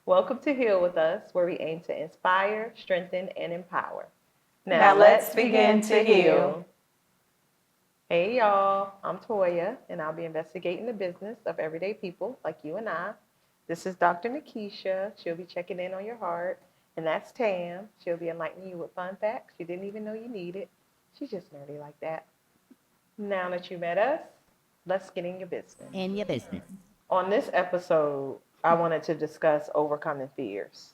Welcome to Heal with Us, where we aim to inspire, strengthen, and empower. Now let's begin to heal. Hey y'all, I'm Toya, and I'll be investigating the business of everyday people like you and I. This is Dr. Nikkisha. She'll be checking in on your heart. And that's Tam. She'll be enlightening you with fun facts you didn't even know you needed. She's just nerdy like that. Now that you met us, let's get in your business. On this episode, I wanted to discuss overcoming fears.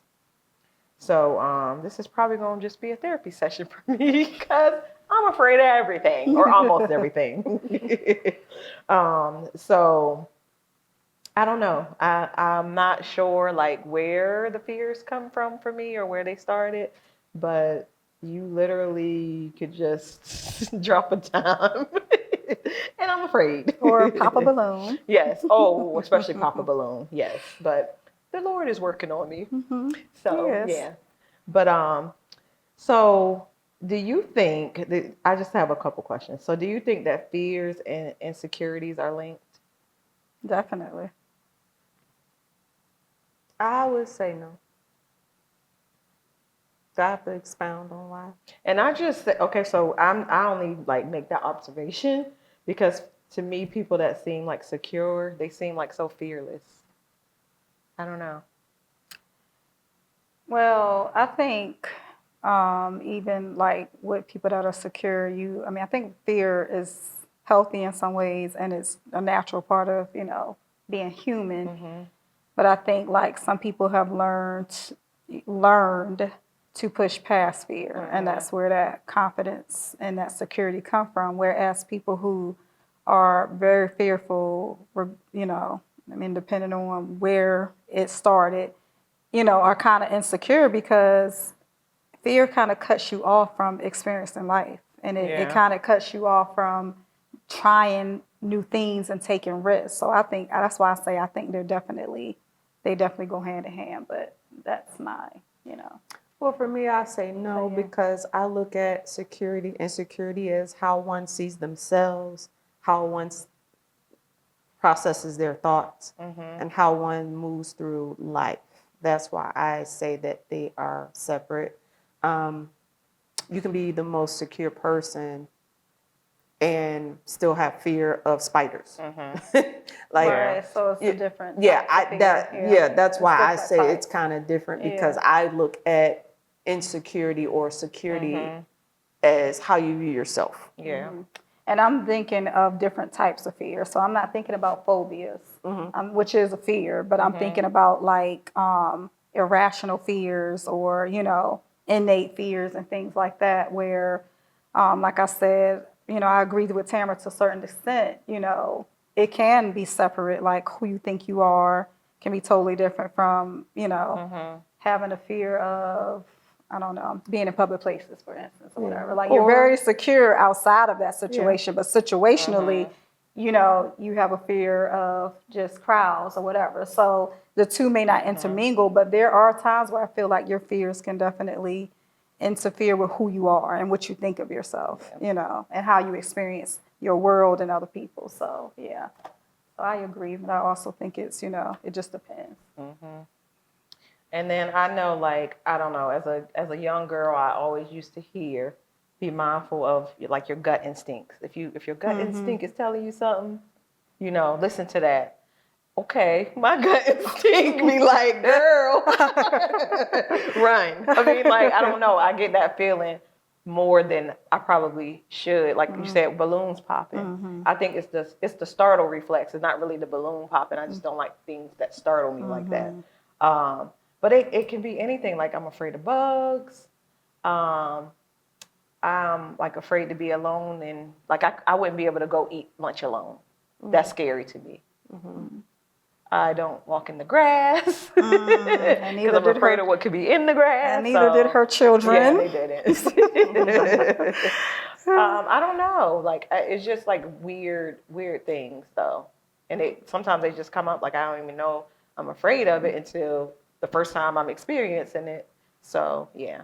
So this is probably going to just be a therapy session for me because I'm afraid of everything or almost everything. So I don't know. I'm not sure like where the fears come from for me or where they started, but you literally could just drop a dime and I'm afraid. Or pop a balloon. Yes. Oh, especially pop a balloon. Yes. But the Lord is working on me. Mm-hmm. So Yes. yeah. But so do you think that, I just have a couple questions. So do you think that fears and insecurities are linked? Definitely. I would say no. So I have to expound on why. And I just say, okay, so I only like make that observation because to me, people that seem like secure, they seem like so fearless. I don't know. Well, I think even like with people that are secure, I think fear is healthy in some ways and it's a natural part of, being human. Mm-hmm. But I think like some people have learned to push past fear, and that's where that confidence and that security come from. Whereas people who are very fearful, depending on where it started, are kind of insecure because fear kind of cuts you off from experiencing life, and it kind of cuts you off from trying new things and taking risks. So I think that's why I think they definitely go hand in hand. But that's my. Well, for me, I say no Yeah. because I look at security, and security is how one sees themselves, how one processes their thoughts, and how one moves through life. That's why I say that they are separate. You can be the most secure person and still have fear of spiders. Like, Right, so it's a different. yeah, type of fear. that's It's why I different say types. it's kind of different Yeah. because I look at insecurity or security as how you view yourself. Yeah. And I'm thinking of different types of fear. So I'm not thinking about phobias, which is a fear, but I'm thinking about like irrational fears or, innate fears and things like that, where, like I said, I agree with Tamara to a certain extent, it can be separate, like who you think you are can be totally different from, having a fear of, I don't know, being in public places, for instance, or whatever. Like you're very secure outside of that situation, but situationally, you have a fear of just crowds or whatever. So the two may not intermingle, but there are times where I feel like your fears can definitely interfere with who you are and what you think of yourself, and how you experience your world and other people. So, yeah. So I agree, but I also think it's, it just depends. And then I know, like, I don't know, as a young girl, I always used to hear, be mindful of like your gut instincts. If your gut instinct is telling you something, listen to that. Okay, my gut instinct be like, girl, run. I mean, like, I don't know. I get that feeling more than I probably should. Like you said, balloons popping. I think it's the startle reflex. It's not really the balloon popping. I just don't like things that startle me like that. But it can be anything. Like I'm afraid of bugs. I'm like afraid to be alone, and like I wouldn't be able to go eat lunch alone. That's scary to me. I don't walk in the grass because I'm afraid of what could be in the grass. And neither did her children. Yeah, they didn't. I don't know. Like it's just like weird things though, and sometimes they just come up like I don't even know I'm afraid of it until the first time I'm experiencing it. So yeah.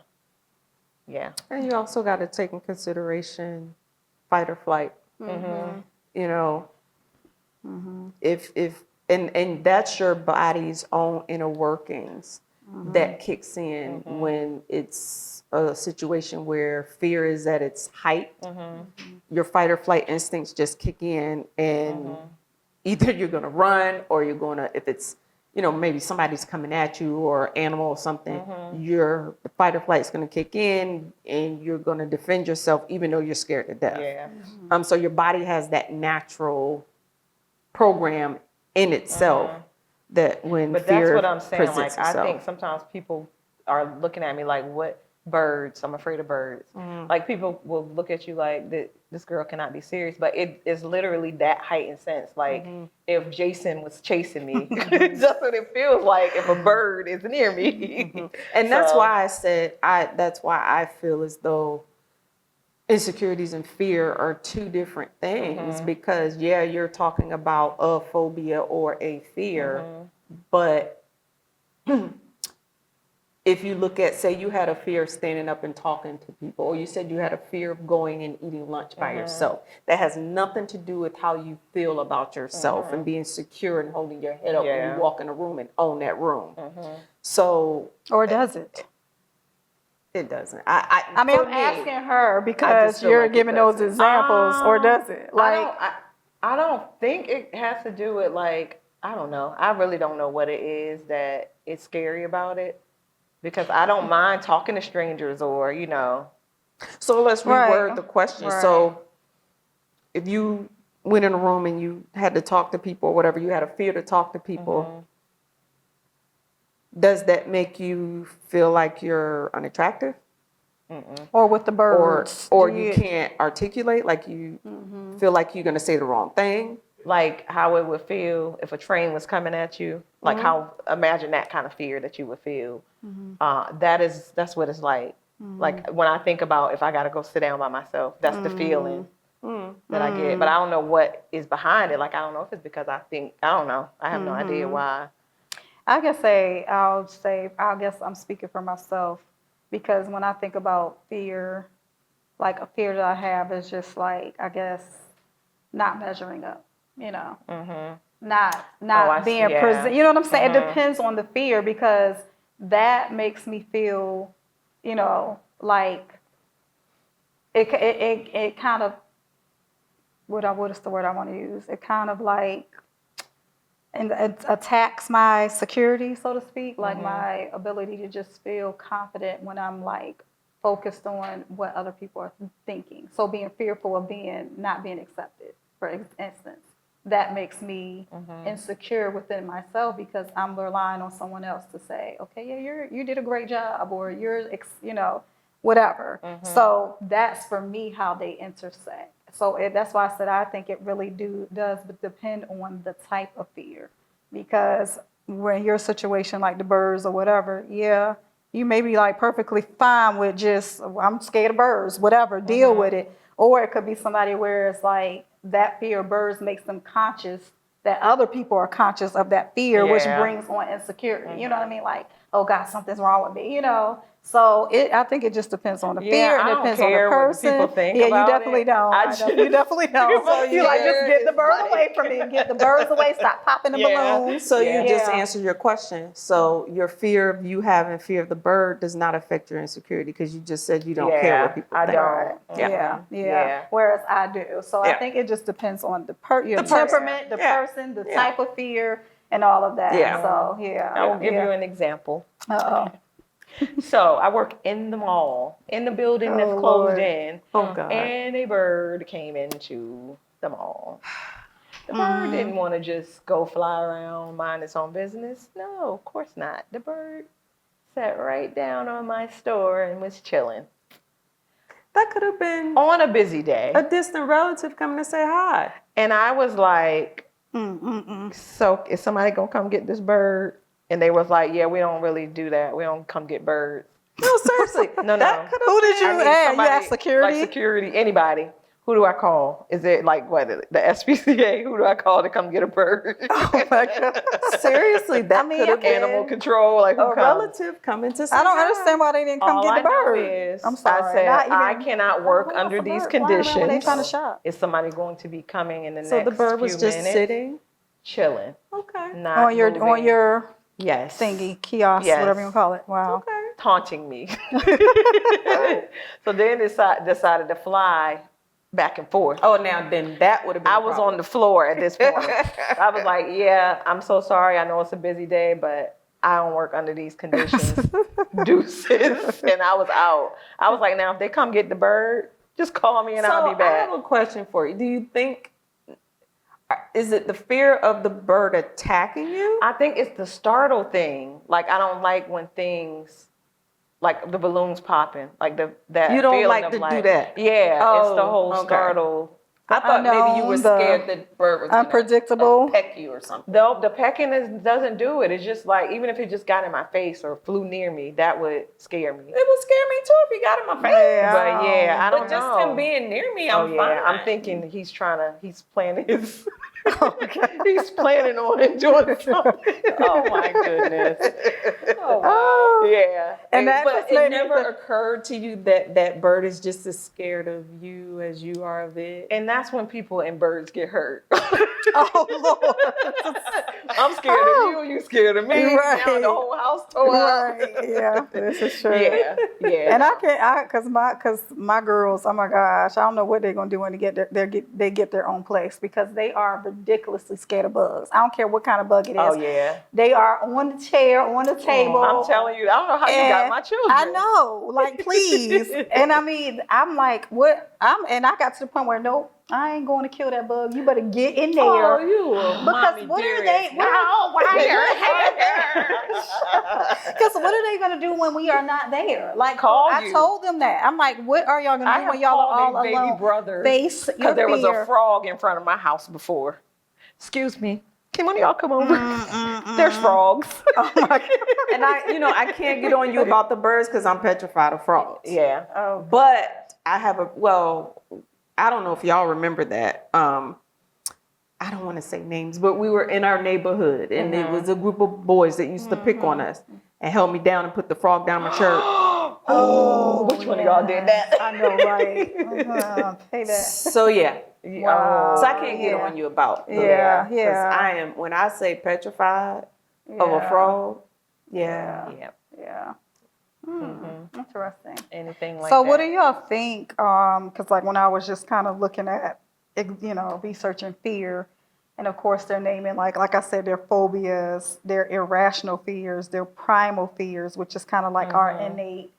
And you also got to take in consideration fight or flight. You know, if and that's your body's own inner workings that kicks in when it's a situation where fear is at its height. Your fight or flight instincts just kick in, and either you're going to run or you're going to, if it's, maybe somebody's coming at you or animal or something, your fight or flight is going to kick in and you're going to defend yourself even though you're scared to death. Yeah. So your body has that natural program in itself that when But fear that's what I'm saying. Like, presents I itself. think sometimes people are looking at me like, what birds? I'm afraid of birds. Like, people will look at you like, this girl cannot be serious. But it is literally that heightened sense. Like, if Jason was chasing me, that's what it feels like if a bird is near me. And that's So- why I said, that's why I feel as though insecurities and fear are two different things, because you're talking about a phobia or a fear, but if you look at, say you had a fear of standing up and talking to people, or you said you had a fear of going and eating lunch by yourself, that has nothing to do with how you feel about yourself and being secure and holding your head up when you walk in a room and own that room. So, Or does it? it doesn't. I mean, for I'm me, asking her because feel you're like it giving those doesn't. examples, or does it? Like, I don't think it has to do with, like, I don't know. I really don't know what it is that is scary about it, because I don't mind talking to strangers or, So let's Right. reword the question. Right. So if you went in a room and you had to talk to people or whatever, you had a fear to talk to people, does that make you feel like you're unattractive? or with the birds, Or do you can't articulate, like you feel like you're going to say the wrong thing? like how it would feel if a train was coming at you, like how, imagine that kind of fear that you would feel. That's what it's like. Like when I think about if I got to go sit down by myself, that's the feeling that I get. But I don't know what is behind it. Like, I don't know if it's because I don't know. I have no idea why. I guess I'm speaking for myself, because when I think about fear, like a fear that I have is just like, I guess, not measuring up, not being present. You know what I'm saying? It depends on the fear, because that makes me feel, like it kind of, what is the word I want to use? It kind of like, and it attacks my security, so to speak, like my ability to just feel confident when I'm like focused on what other people are thinking. So being fearful of not being accepted, for instance, that makes me insecure within myself, because I'm relying on someone else to say, okay, yeah, you did a great job, or whatever. So that's for me how they intersect. So that's why I said I think it really does depend on the type of fear, because when your situation like the birds or whatever, you may be like perfectly fine with just, I'm scared of birds, whatever, deal with it. Or it could be somebody where it's like that fear of birds makes them conscious that other people are conscious of that fear, which brings on insecurity. You know what I mean? Like, oh God, something's wrong with me, So I think it just depends on the fear. I It don't depends on the care what the person. people think you about definitely it. don't. I I know. just- You definitely don't. So You like, just get the it's bird like- away from me. Get the birds away. Stop popping the balloons. So you just Yeah. answered your question. So your fear of you having fear of the bird does not affect your insecurity, because you just said you don't care what people I think. don't. Yeah. Whereas I do. So I Yeah. think it just depends on your person. temperament, the Yeah. person, the Yeah. type of fear, and all of that. Yeah. So yeah. I will give you an example. Uh-oh. So I work in the mall, in the building that's Oh, closed Lord. in, Oh God. and a bird came into the mall. The bird didn't want to just go fly around, mind its own business. No, of course not. The bird sat right down on my store and was chilling That could have been on a busy day. a distant relative coming to say hi. And I was like, so is somebody going to come get this bird? And they was like, yeah, we don't really do that. We don't come get birds. No, seriously. No. Who did you ask? You asked security? Like security, anybody. Who do I call? Is it like what, the SPCA? Who do I call to come get a bird? Oh my God. Seriously, that could have been Animal control, like who a comes? relative coming to say I don't hi. understand why they didn't come All get I the know bird. is, I'm sorry. I said Not even- I cannot work Who wants under a these bird flying around when they conditions. trying to shop? Is somebody going to be coming in the So next the bird was few just minutes? sitting. chilling, Okay. not On moving. your Yes. thingy, kiosk, Yes. whatever you want to call it. Wow. Okay. Taunting me. So then decided to fly back and forth. Oh, now then that would have been. I was on the floor at this point. I was like, yeah, I'm so sorry. I know it's a busy day, but I don't work under these conditions. Deuces. And I was out. I was like, now if they come get the bird, just call me and I'll be I back. have a question for you. Do you think, is it the fear of the bird attacking you? I think it's the startle thing. Like, I don't like when things, like the balloons popping, like that You don't feeling like of to do like, that? yeah, it's the whole okay. startle. I thought maybe you were unknown, the scared that the bird was gonna, unpredictable. peck you or something. No, the pecking doesn't do it. It's just like, even if it just got in my face or flew near me, that would scare me. It would scare me too if he got in my face. Yeah. But yeah, I don't But just know. him being near me, Oh I'm yeah, fine. I'm thinking he's planning his, he's planning on doing something. Oh my goodness. Oh wow. Yeah. And that But just it made me never think- occurred to you that that bird is just as scared of you as you are of it. And that's when people and birds get hurt. Oh Lord. I'm scared of you, you scared of me. Right. Now the whole house tore up. Right. Yeah. This is true. Yeah, yeah. And cause my girls, oh my gosh, I don't know what they're gonna do when they get their own place, because they are ridiculously scared of bugs. I don't care what kind of bug it is. Oh yeah. They are on the chair, on the table. I'm telling you, I don't know how you got And my children. I know, like, please. And I mean, I'm like, what? And I got to the point where, nope, I ain't going to kill that bug. You better get in there. Oh, you Because what are they? Because what are they going to do when we are not there? Like, Call I you. told them that. I'm like, what are y'all going to do when y'all are all baby alone? brother Face your because there was fear. a frog in front of my house before. Excuse me. Can one of y'all come over? There's frogs. Oh my God. And I can't get on you about the birds because I'm petrified of frogs. Yeah. Oh, But I have I don't know if y'all remember that. I don't want to say names, but we were in our neighborhood and it was a group of boys that used to pick on us and held me down and put the frog down my shirt. Oh, which one of y'all did that? I know, right? Say that. So yeah. Wow. So I can't get Yeah. on you about the Yeah, because yeah. I am, when I say petrified of a Yeah. frog, yeah. Yeah. Yeah. Interesting. Anything like So that. what do y'all think? Because like when I was just kind of looking at, researching fear, and of course they're naming like I said, their phobias, their irrational fears, their primal fears, which is kind of like our innate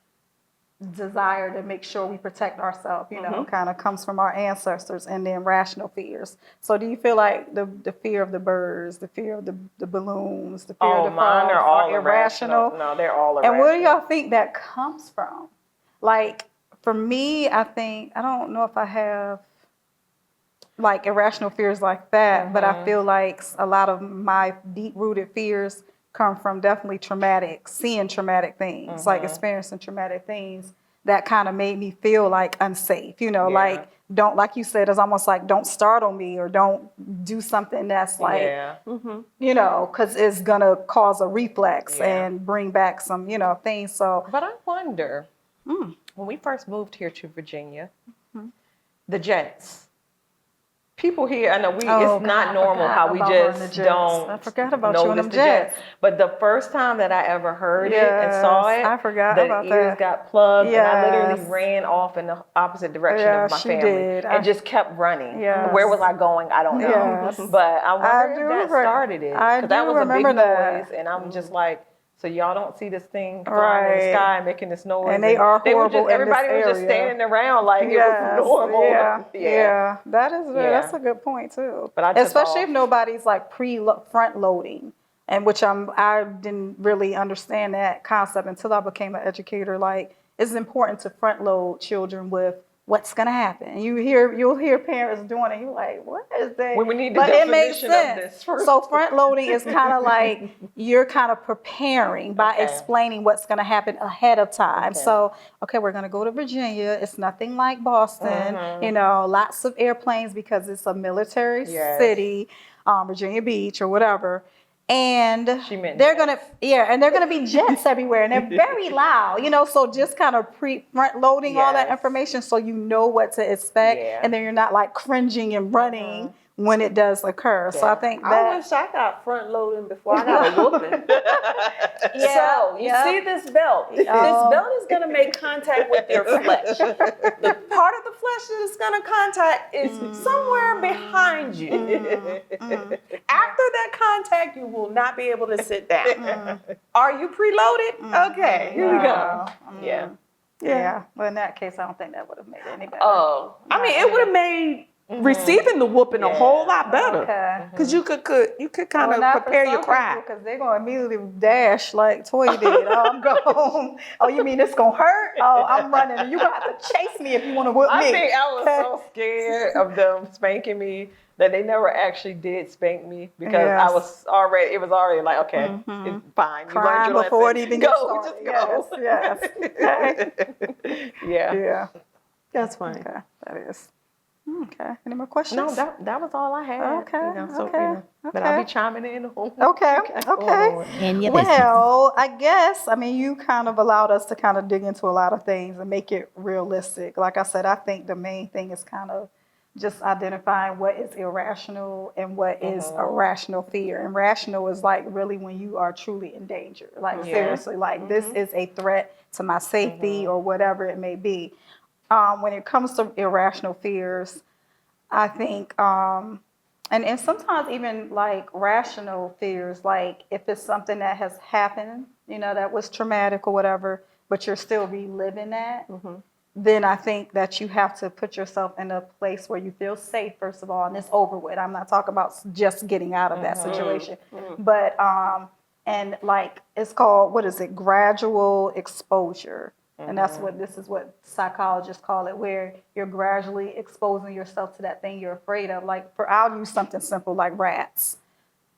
desire to make sure we protect ourselves, kind of comes from our ancestors, and then rational fears. So do you feel like the fear of the birds, the fear of the balloons, the fear of the mine frogs are all irrational? No, they're all irrational. And where do y'all think that comes from? Like, for me, I think, I don't know if I have like irrational fears like that, but I feel like a lot of my deep-rooted fears come from definitely seeing traumatic things, like experiencing traumatic things that kind of made me feel like unsafe, like like you said, it's almost like don't startle me or don't do something that's like, Yeah. because it's gonna cause a reflex Yeah. and bring back some, things. So But I wonder, when we first moved here to Virginia, the jets. People here, I know it's not normal how we just don't. I forgot about you and notice them the jets. But the first time that I ever heard it and saw it, I forgot the about ears that. got plugged, and I literally Yes. ran off in the opposite direction Yeah, of my she family, did. and just kept running. Yes. Where was I going? I don't know. Yes. But I wonder do if that started it, I because that do was a big remember that. noise, and I'm just like. So y'all don't see this thing flying in the Right. sky making this noise, And they are were horrible in this everybody was just area. standing around like it was normal. Yeah. That is Yeah. that's a good point too. But I took especially off. if nobody's like front loading, and which I didn't really understand that concept until I became an educator. Like, it's important to front load children with what's gonna happen. And you'll hear parents doing it. You're like, what is that? Well, we need the but it makes definition of sense. this first. So front loading is kind of like you're kind of preparing by Okay. explaining what's going to happen ahead of time. Okay. So, we're going to go to Virginia. It's nothing like Boston. Lots of airplanes because it's a military Yes. city, Virginia Beach or whatever. And She meant they're jets. and they're gonna be jets everywhere, and they're very loud, so just kind of front loading all that Yes. information so you know what to expect, Yeah. and then you're not like cringing and running when it does occur. So I think I that. wish I got front loading before I got a whooping. Yeah, So you see this belt. This belt is going to make contact with your flesh. The part of the flesh that it's going to contact is somewhere behind you. After that contact, you will not be able to sit down. Are you preloaded? Okay, here we go. Yeah. Well, in that case, I don't think that would have made it any better. Oh, I mean, it would have made receiving the whooping a whole lot better. Okay. Because you could kind of prepare your cry. Because they're going to immediately dash like Toya did. Oh, I'm going. Oh, you mean it's going to hurt? Oh, I'm running. And you got to chase me if you want to whoop me. I think I was so scared of them spanking me that they never actually did spank me because it was already like, okay, it's fine. Crying you before it even gets go, started. just go. Yes. Yeah. That's fine. Okay, that is. Okay. Any more questions? No, that was all I had. Okay. But I'll be chiming in. Okay. And Well, I guess, I mean, you kind of allowed us to kind of dig into a lot of things and make it realistic. Like I said, I think the main thing is kind of just identifying what is irrational and what is a rational fear. And rational is like really when you are truly in danger. Like seriously, like this is a threat to my safety or whatever it may be. When it comes to irrational fears, I think, and sometimes even like rational fears, like if it's something that has happened, you know, that was traumatic or whatever, but you're still reliving that, then I think that you have to put yourself in a place where you feel safe, first of all, and it's over with. I'm not talking about just getting out of that situation, but, and like, it's called, what is it? Gradual exposure. And that's this is what psychologists call it, where you're gradually exposing yourself to that thing you're afraid of. Like I'll use something simple like rats.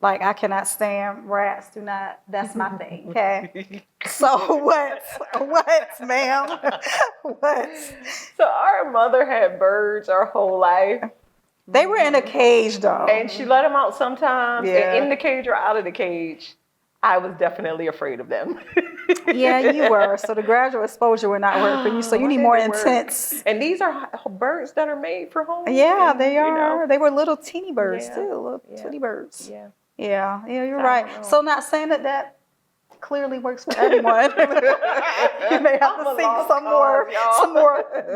Like I cannot stand rats. That's my thing. Okay. So what, ma'am? What? So our mother had birds our whole life. They were in a cage though. And she let them out sometimes. Yeah. And in the cage or out of the cage, I was definitely afraid of them. Yeah, you were. So the gradual exposure would not work for you. So you need more intense. And these are birds that are made for home. Yeah, and, they are. You know. They were little teeny birds too, little Yeah. twitty birds. Yeah. Yeah, you're I right. don't know. So not saying that clearly works for everyone. You may have to think some more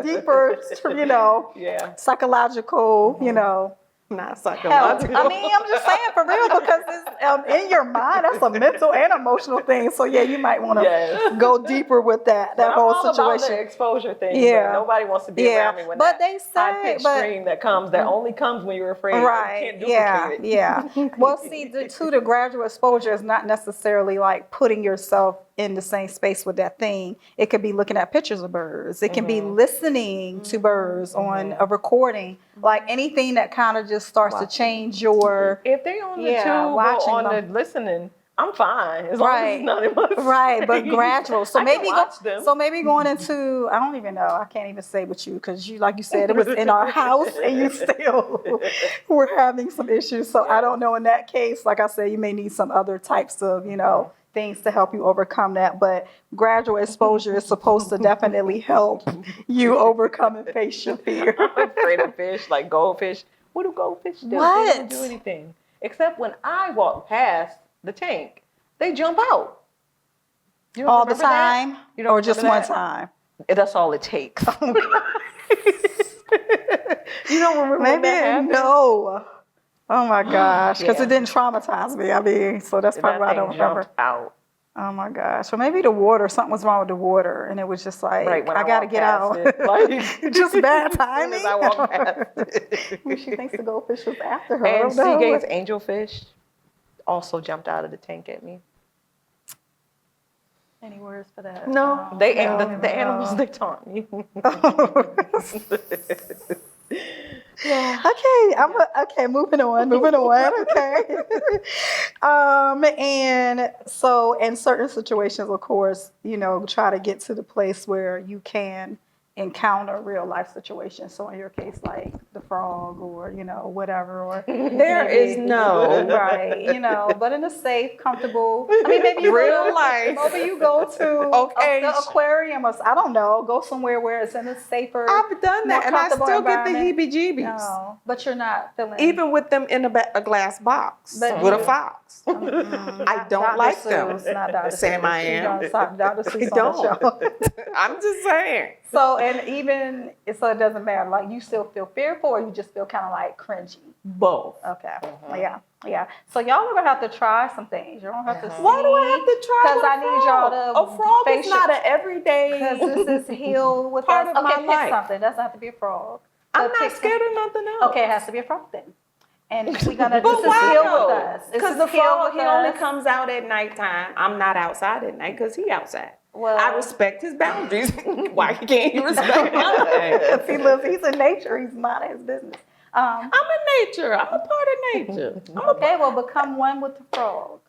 deeper, you know, psychological, you know, Not help. psychological. I mean, I'm just saying for real because it's in your mind. That's a mental and emotional thing. So yeah, you might want to go deeper with that whole I'm all about situation. the exposure thing. Yeah. But nobody wants to be around me when but that they say, high-pitched scream that only comes when you're afraid. Right. You can't duplicate it. Yeah. Well, see, the gradual exposure is not necessarily like putting yourself in the same space with that thing. It could be looking at pictures of birds. It can be listening to birds on a recording. Like anything that kind of just starts to change your. If they on the tube or watching on them. the listening, I'm fine as long as it's not in my Right, but gradual. So I maybe can watch them. So maybe going into, I don't even know. I can't even say with you because you, like you said, it was in our house and you still were having some issues. So I don't know. In that case, like I said, you may need some other types of, you know, things to help you overcome that. But gradual exposure is supposed to definitely help you overcome and face your fear. I'm afraid of fish, like goldfish. What do goldfish do? What? They don't do anything except when I walk past the tank, they jump out. You don't All the remember that? time, You don't or just one remember that? time? That's all it takes. You don't remember when Maybe that happened? no. Oh my gosh, because Yeah. it didn't traumatize me. I mean, so that's probably why I don't remember. Jumped out. Oh my gosh. So maybe the water, something was wrong with the water, and it was just like, Right when I got to walked get past out. it, like, Just bad as soon timing. as I walked past it. She thinks the goldfish was after her. And I don't know. Seagate's angelfish also jumped out of the tank at me. Any words for that? No. The animals, they taunt me. Okay, moving on. Okay. And so in certain situations, of course, you know, try to get to the place where you can encounter real life situations. So in your case, like the frog or, whatever, or There is no right, but in a safe, comfortable, I mean, maybe you real life. maybe you go to Okay. the aquarium or, I don't know, go somewhere where it's in a safer, I've done that, more and I comfortable still get the environment. heebie-jeebies. No, but you're not feeling. Even with them in a glass box But with a you- fox. I don't Dr. like Seuss, them. Not Dr. Sam, Seuss. I You am. don't Dr. Seuss I on the show. I'm just saying. So, and even, so it doesn't matter, like you still feel fearful or you just feel kind of like cringy. Both. Okay. Yeah. So y'all are gonna have to try some things. You're gonna have to see. Why do I have to try? Because with a I need y'all frog? to A frog is facial- not an everyday. Because this is healed with Part us. of Okay, my pick life. something. Doesn't have to be a frog. I'm But not pick scared of nothing else. Okay, it has to be a frog then. And we're gonna. But This is why healed though? with us. This Because is the healed frog, with he only us. comes out at nighttime. I'm not outside at night because he outside. Well, I respect his boundaries. Why can't he respect mine? Because he's in nature. He's minding his business. I'm in nature. I'm a part of nature. Okay, well, become one with the frog.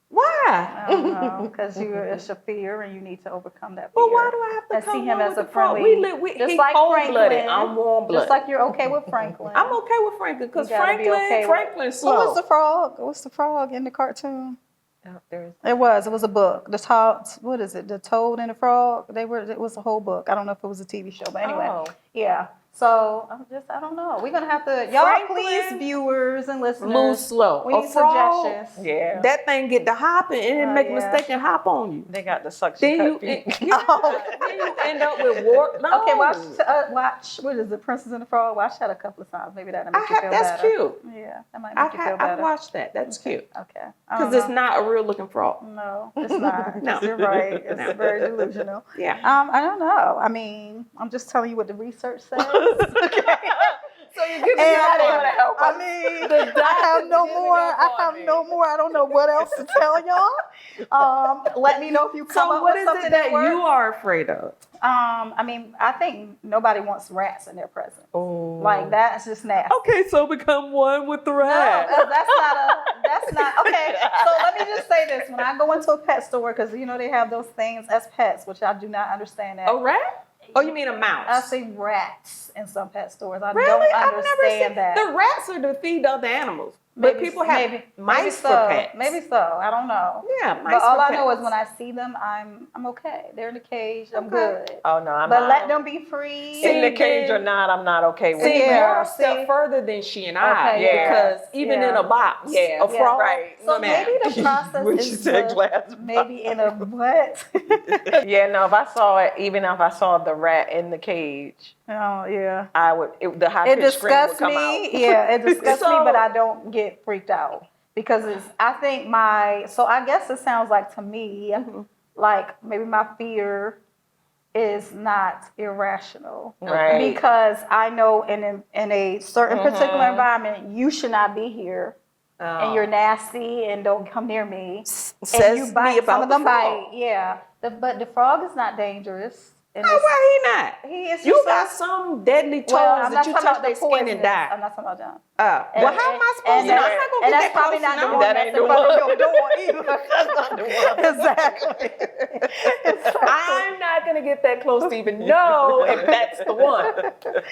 Why? I don't know, because it's a fear and you need to overcome that fear. But why do I have to And come see him home as with a the frog? friendly, just He's like cold-blooded. Franklin. I'm warm-blooded. Just like you're okay with Franklin. I'm okay with Franklin because You gotta be okay with- Franklin's What slow. was the frog? What's the frog in the cartoon? There's It was a book. What is it? The Toad and the Frog. It was a whole book. I don't know if it was a TV show, but anyway, Oh. yeah. So I don't know. We're gonna have to, y'all Franklin please, viewers and listeners. Move slow. We A need frog, suggestions. Yeah. that thing get to hopping and it Oh, make a yeah. mistake and hop on you. They got the suction Then you, cup feet. then you end up with warp. No. Okay, watch. What is it? Princess and the Frog. Watch that a couple of times. Maybe that'll make you feel That's better. cute. Yeah, that might make you feel better. I've watched that. That's cute. Okay. Because it's not a real looking frog. No, it's not. No. You're right. It's No. very delusional. Yeah. I don't know. I mean, I'm just telling you what the research says. So you give me I mean, I have no more. I don't know what else to tell y'all. Let me know if you come So up what with is something it that works. you are afraid of? I mean, I think nobody wants rats in their presence. Oh. Like that's just nasty. Okay, so become one with the No, rat. that's not okay. So let me just say this: when I go into a pet store, because they have those things as pets, which I do not understand that. A rat? Oh, you mean a mouse? I see rats in some pet stores. I Really? don't I've never understand seen that. The rats are to feed other animals. But people have mice so. for pets. Maybe so. I don't know. Yeah, mice But all for I know pets. is when I see them, I'm okay. They're in the cage. I'm good. Oh no, I'm But not. let them be free. in the See, cage or then- not, I'm not okay with See, it. Yeah, you're a step see? further than she and I. Okay, yeah. Because even in a box, Yeah. a frog, right. So no matter. maybe the process When is she said the- glass maybe in a what? Yeah, no, if I saw it, even if I saw the rat in the cage, Oh yeah. the high It pitched scream would disgusts come me. out. Yeah, it disgusts me, So- but I don't get freaked out because I guess it sounds like to me like maybe my fear is not irrational. Right. Because I know in a certain particular environment you should not be here. And you're nasty and don't come near me. Says And you bite. me about Some of them the frog. bite. Yeah. But the frog is not dangerous. And No, why he not? he is You just got some deadly toes well, I'm that not you talking touch about their the skin and poisonous. die. I'm not talking about them. Well, how am I supposed to know? I'm not going to and get that's that probably close not the enough. one That that's ain't in the front of one. your door either. That's not the one. Exactly. I'm not going to get that close to even know if that's the one.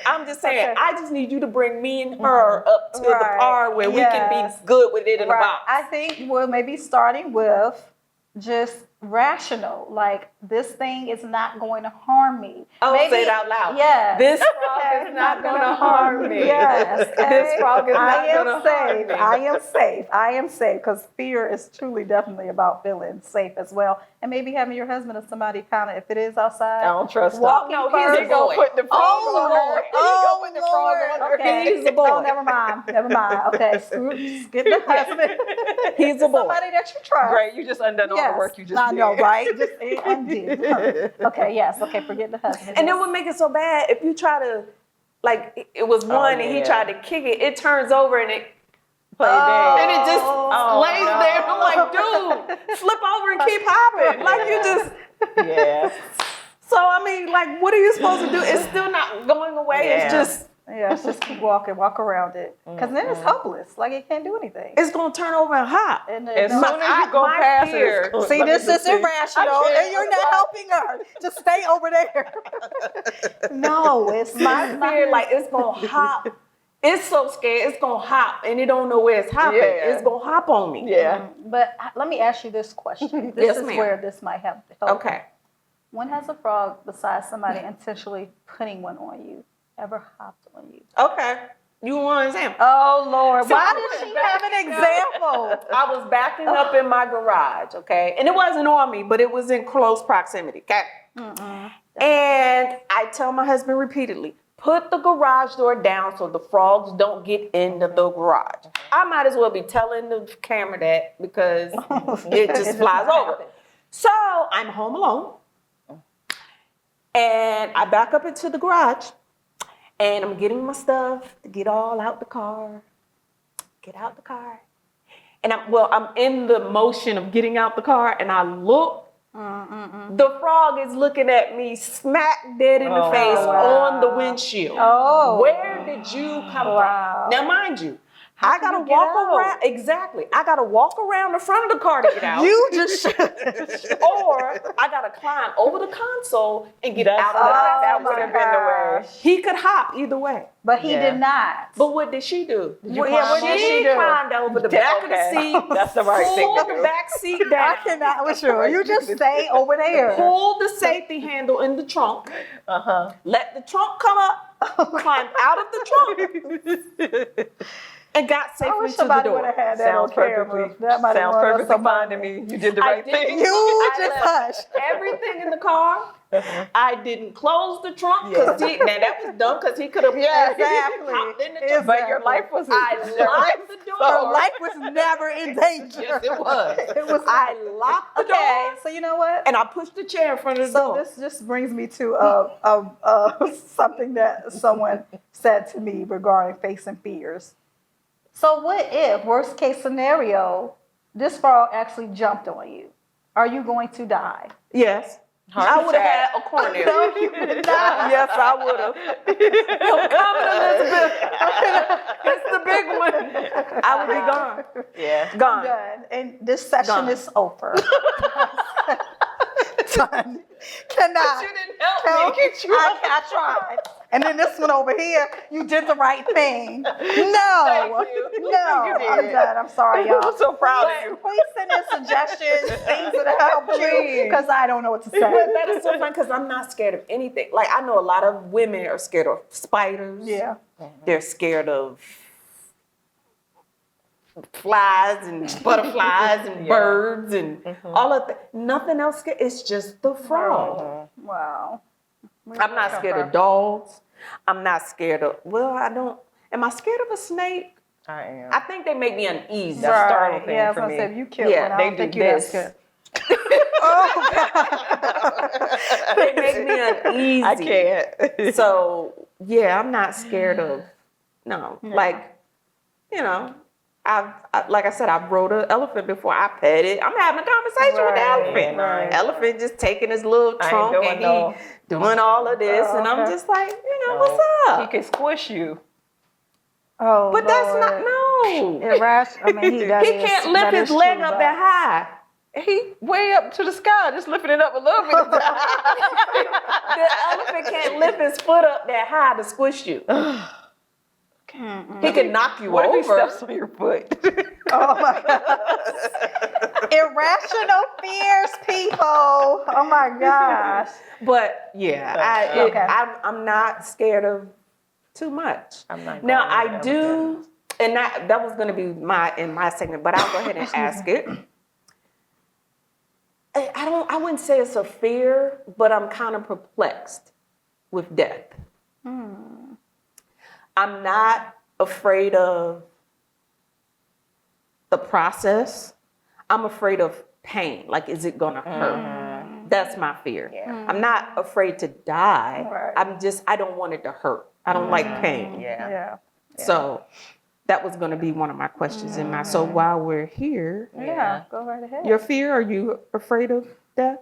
I'm just saying, Okay. I just need you to bring me and her up to the Right. par where we can Yes. be good with it in a Right. box. I think we're maybe starting with just rational. Like this thing is not going to harm me. Oh, maybe, say it out loud. Yes. This frog is not going to harm me. Yes. This frog is not going to I harm am me. safe. I am safe. I am safe because fear is truly definitely about feeling safe as well. And maybe having your husband or somebody kind of, if it is outside, I don't trust him. walking No, he's first. a boy. Put the frog Oh, on her. Lord. He gonna put the frog on her. Okay. He's a boy. Oh, never mind. Never mind. Okay, skip the husband. He's a boy. Somebody that you trust. Great, you just undone all the work you just I did. know, right? Just undid. Okay, yes. Okay, forget the husband. And then what make it so bad, if you try to, like, it was one and he yeah. tried to kick it, it turns over and it Play dead. and it just Oh, lays no. there. I'm like, dude, flip over and keep hopping. Like you just. Yeah. So I mean, like, what are you supposed to do? It's still not going away. Yeah. It's just Yeah, it's just keep walking, walk around it. Because then it's helpless. Like it can't do anything. It's gonna turn over and hop. And As no- soon as you go my past fear- it, it's See, this is irrational, can't. and you're not helping her. Just stay over there. No, it's My fear, like it's gonna hop. It's so scared, it's gonna hop, and it don't know where it's hopping. Yeah. It's gonna hop on me. Yeah. But let me ask you this question. This Yes, is ma'am. where this might have help. Okay. When has a frog, besides somebody intentionally putting one on you, ever hopped on you? Okay. You want an example? Oh Lord, So why I did was she have an example? I was backing up in my garage, okay? And it wasn't on me, but it was in close proximity, okay? And I tell my husband repeatedly, put the garage door down so the frogs don't get into the garage. I might as well be telling the camera that because it just flies over. So I'm home alone. And I back up into the garage and I'm getting my stuff to get all out the car. Get out the car. And I'm in the motion of getting out the car and I look. The frog is looking at me smack dead in the Oh, face wow. on the windshield. Oh. Where did you come Wow. from? Now, mind you, I can gotta you get walk out? around. Exactly. I gotta walk around the front of the car to get out. You just Or I gotta climb over the console and get out of the That car. would have been the way. He could hop either way. But he Yeah. did not. But what did she do? you Well, yeah, climb what did She she do? climbed over the back of the Okay. seat. That's the right thing to Pulled the do. back seat I down. cannot with you. You just stay over there. Pulled the safety handle in the trunk. Uh-huh. Let the trunk come up. Climb out of the trunk. And got I safely wish to the somebody would door. have had that on Sounds camera. perfectly, That might have sounds run us perfectly some fine to money. me. You did the I right didn't- thing. You I just left hush. everything in the car. I didn't close the trunk because now that was dumb because he could have Exactly. hopped in the trunk. But your life was I locked the door. Her life was never in danger. Yes, it was. It was. I locked the Okay, door so you know what? and I pushed the chair in front of the So door. this just brings me to something that someone said to me regarding facing fears. So what if, worst case scenario, this frog actually jumped on you? Are you going to die? Yes. I would have had a coronary. No, you would not. Yes, I would have. It's the big one. I would be gone. Yeah. Gone. Done. And this session Gone. is over. Done. Cannot. You didn't help Help. me. Get you I tried. And then this one over here, you did the right thing. No. Thank you. No. You did. I'm done. I'm sorry, y'all. I'm so proud of you. Please send in suggestions, things that help you, Please. because I don't know what to say. But that is so fun because I'm not scared of anything. Like I know a lot of women are scared of spiders. Yeah. They're scared of flies and butterflies and Yeah. birds and all of that. Nothing else scared. It's just the frog. Wow. I'm not scared of dogs. I'm not scared of, I don't, am I scared of a snake? I am. I think they make me uneasy. That's startling thing Yeah, I was for gonna me. say, if you kill Yeah, one, I they don't do think you that's this. good. They make me uneasy. I can't. So yeah, I'm not scared of like, like I said, I've rode an elephant before. I pet it. I'm having a conversation with the Right, elephant. right. Elephant just taking his little I ain't trunk doing and no- he doing all of this, and I'm okay. just like, No. what's He up? can squish you. Oh, But that's Lord. not no. Irrational. I mean, He can't lift his leg up that high. He way up to the sky, just lifting it up a little bit. The elephant can't lift his foot up that high to squish you. He can knock you What if he over. steps on your foot? Oh my God. Irrational fears, people. Oh my gosh. But yeah, Okay. I'm not scared of too much. I'm not Now going I with do, and that was going to be in my segment, but I'll go ahead and ask it. I wouldn't say it's a fear, but I'm kind of perplexed with death. I'm not afraid of the process. I'm afraid of pain. Like, is it gonna hurt? That's my fear. Yeah. I'm not afraid to die. Right. I don't want it to hurt. I don't like pain. Yeah. Yeah. So that was gonna be one of my questions in my. So while we're here, Yeah. Go right ahead. your fear? Are you afraid of death?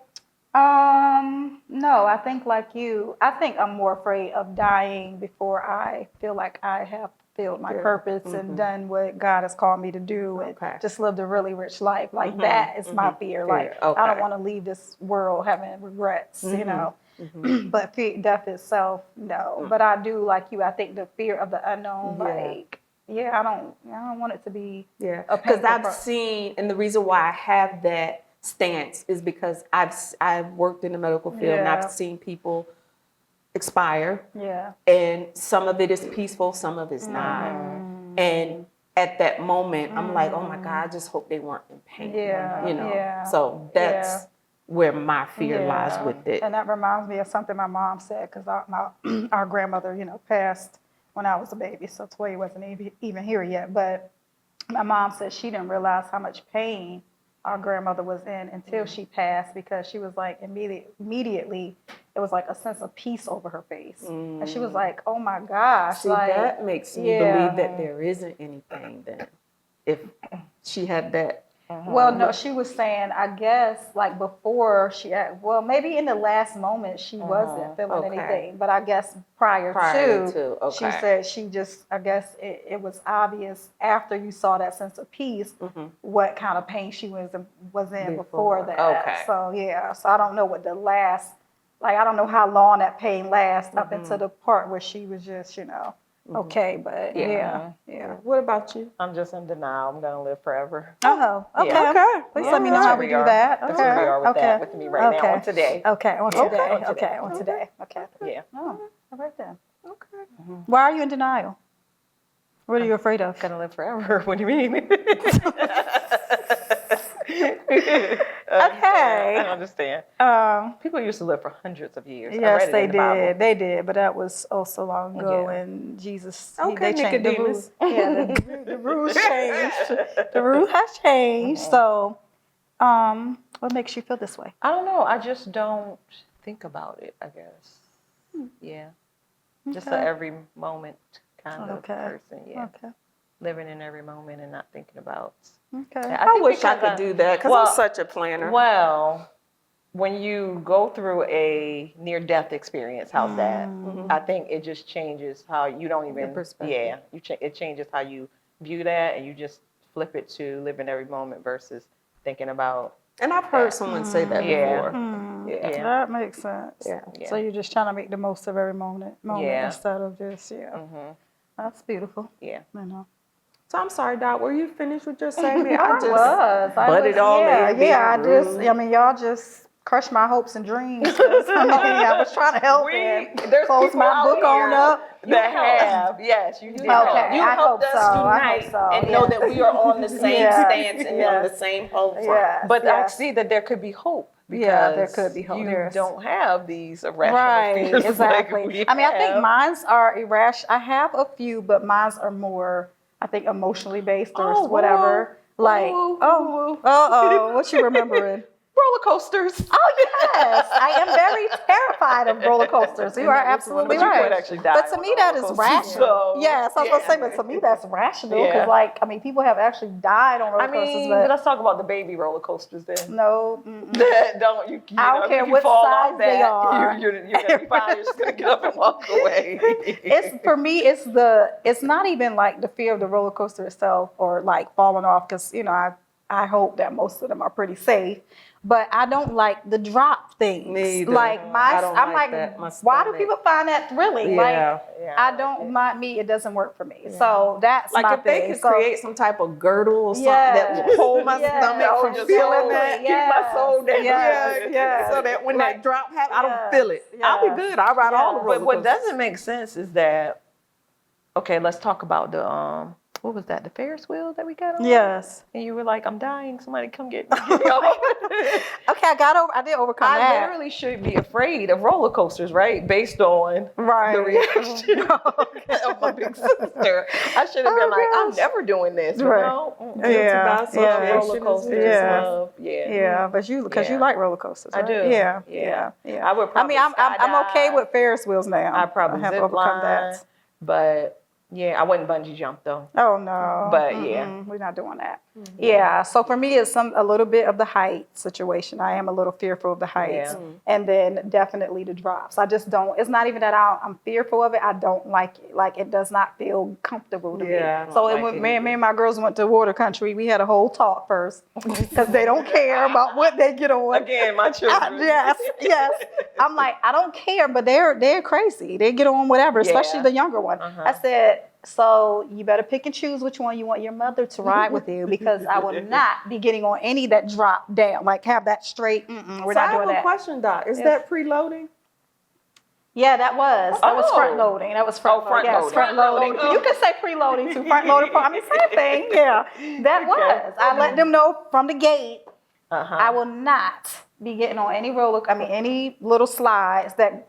No, I think like you, I think I'm more afraid of dying before I feel like I have fulfilled my purpose and done what God has called me to do and just lived a really rich life. Like that is my fear. Like I don't want to leave this world having regrets, you know. But death itself, no. But I do like you. I think the fear of the unknown, like I don't want it to be a because painful I've seen, and the reason why I have that stance is because I've worked in the medical field and I've seen people expire. Yeah. And some of it is peaceful, some of it's not. And at that moment, I'm like, oh my God, I just hope they weren't in pain. Yeah. You know. Yeah. So that's where my fear lies with it. And that reminds me of something my mom said, because our grandmother, you know, passed when I was a baby, so Toya wasn't even here yet. But my mom said she didn't realize how much pain our grandmother was in until she passed, because she was like immediately it was like a sense of peace over her face, and she was like, "Oh my gosh!" See, like, that makes me believe that there isn't anything then, if she had that. Well, no, she was saying, I guess, like before well, maybe in the last moment she wasn't feeling anything, but I guess prior to she said she just, I guess it was obvious after you saw that sense of peace, what kind of pain she was in before that. So, so I don't know what the last, like, I don't know how long that pain lasts up until the part where she was just, you know, okay, but yeah. What about you? I'm just in denial. I'm gonna live forever. Oh, okay. Yeah. Okay. Please let me know how we do that. That's where we are with that with me right now on today. Okay, on today. Okay, on today. Okay. Yeah. Oh, all right then. Okay. Why are you in denial? What are you afraid of? Gonna live forever. What do you mean? Okay. I understand. People used to live for hundreds of years. Yes, they did. They did, but that was so long ago, and Jesus. Okay, they changed the Nicodemus. rules. Yeah, the rules changed. The rule has changed. So, what makes you feel this way? I don't know. I just don't think about it, I guess. Yeah. Just a every moment kind of person. Yeah. Okay. Living in every moment and not thinking about. Okay. I wish I could do that because I'm such a planner. Well, when you go through a near-death experience, how's that? I think it just changes how you don't even. Your perspective. Yeah, it changes how you view that, and you just flip it to living every moment versus thinking about. And I've heard someone say that before. Yeah. That makes sense. Yeah. So you're just trying to make the most of every moment instead of just That's beautiful. Yeah. You know. So I'm sorry, Doc. Were you finished with your segment? I was. Butted all in. I mean, y'all just crushed my hopes and dreams. I was trying to help There's close people my out book here on up. that have. Yes, you did. Okay. You I helped hope us so. unite and know that we are on the same stance and on the same home front. Yes, But I see that there could be hope. Because there could be hope. You don't have these irrational fears. Exactly. Like we I mean, I think have. mine's are irrational. I have a few, but mine's are more, I think, emotionally based or whatever. Like, what you remembering? Roller coasters. Oh, yes. I am very terrified of roller coasters. You are absolutely But you right. could actually die But to on me, a that roller is coaster, rational. so, Yes, I was going to say, but to me, that's rational. Because, Yeah. like, I mean, people have actually died on roller coasters. But let's talk about the baby roller coasters then. no. That don't you? I don't care if you what fall size off they that, are. You're gonna be fine. You're just gonna get up and walk away. It's for me. It's not even like the fear of the roller coaster itself or like falling off. Because I hope that most of them are pretty safe. But I don't like the drop things. Me either. Like I'm like, that. My why do stomach. people find that thrilling? Yeah. I don't mind me. It doesn't work for me. So that's Like my if thing. they could create some type of girdle or something that will hold my stomach from Just feeling hold that. it. Keep my soul down. Yes. So that when that drop happens, I don't feel it. I'll be good. I'll ride all the roller But what coasters. doesn't make sense is that. Okay, let's talk about the what was that? The Ferris wheel that we got on? Yes. And you were like, I'm dying. Somebody come get me. Okay, I did overcome I that. literally should be afraid of roller coasters, right? Based on the reaction of my big sister. I should have been like, I'm never doing this. You know? Roller coasters. Yeah, but because you like roller coasters, right? I do. Yeah. I would probably I'm okay with Ferris wheels now. I probably have zip overcome line, that. but yeah, I wouldn't bungee jump though. Oh no. But we're not doing that. Yeah, so for me, it's a little bit of the height situation. I am a little fearful of the heights, Yeah. and then definitely the drops. I just don't. It's not even that I'm fearful of it. I don't like it. Like it does not feel comfortable to Yeah, I me. don't So like when it me either. and my girls went to water country, we had a whole talk first because they don't care about what they get on. Again, my children. Yes. I'm like, I don't care, but they're crazy. They get on whatever, especially Yeah. the younger one. Uh-huh. I said, so you better pick and choose which one you want your mother to ride with you, because I will not be getting on any that drop down, like have that straight. We're So I not have doing a that. question, Doc. Is Yes. that preloading? Yeah, that was front Oh. loading. That was front Oh, front loading. Yes, loading. front loading. Front You can say preloading too. Front loading. I mean, same thing. Yeah, that was. I let them know from the gate. Uh-huh. I will not be getting on any any little slides that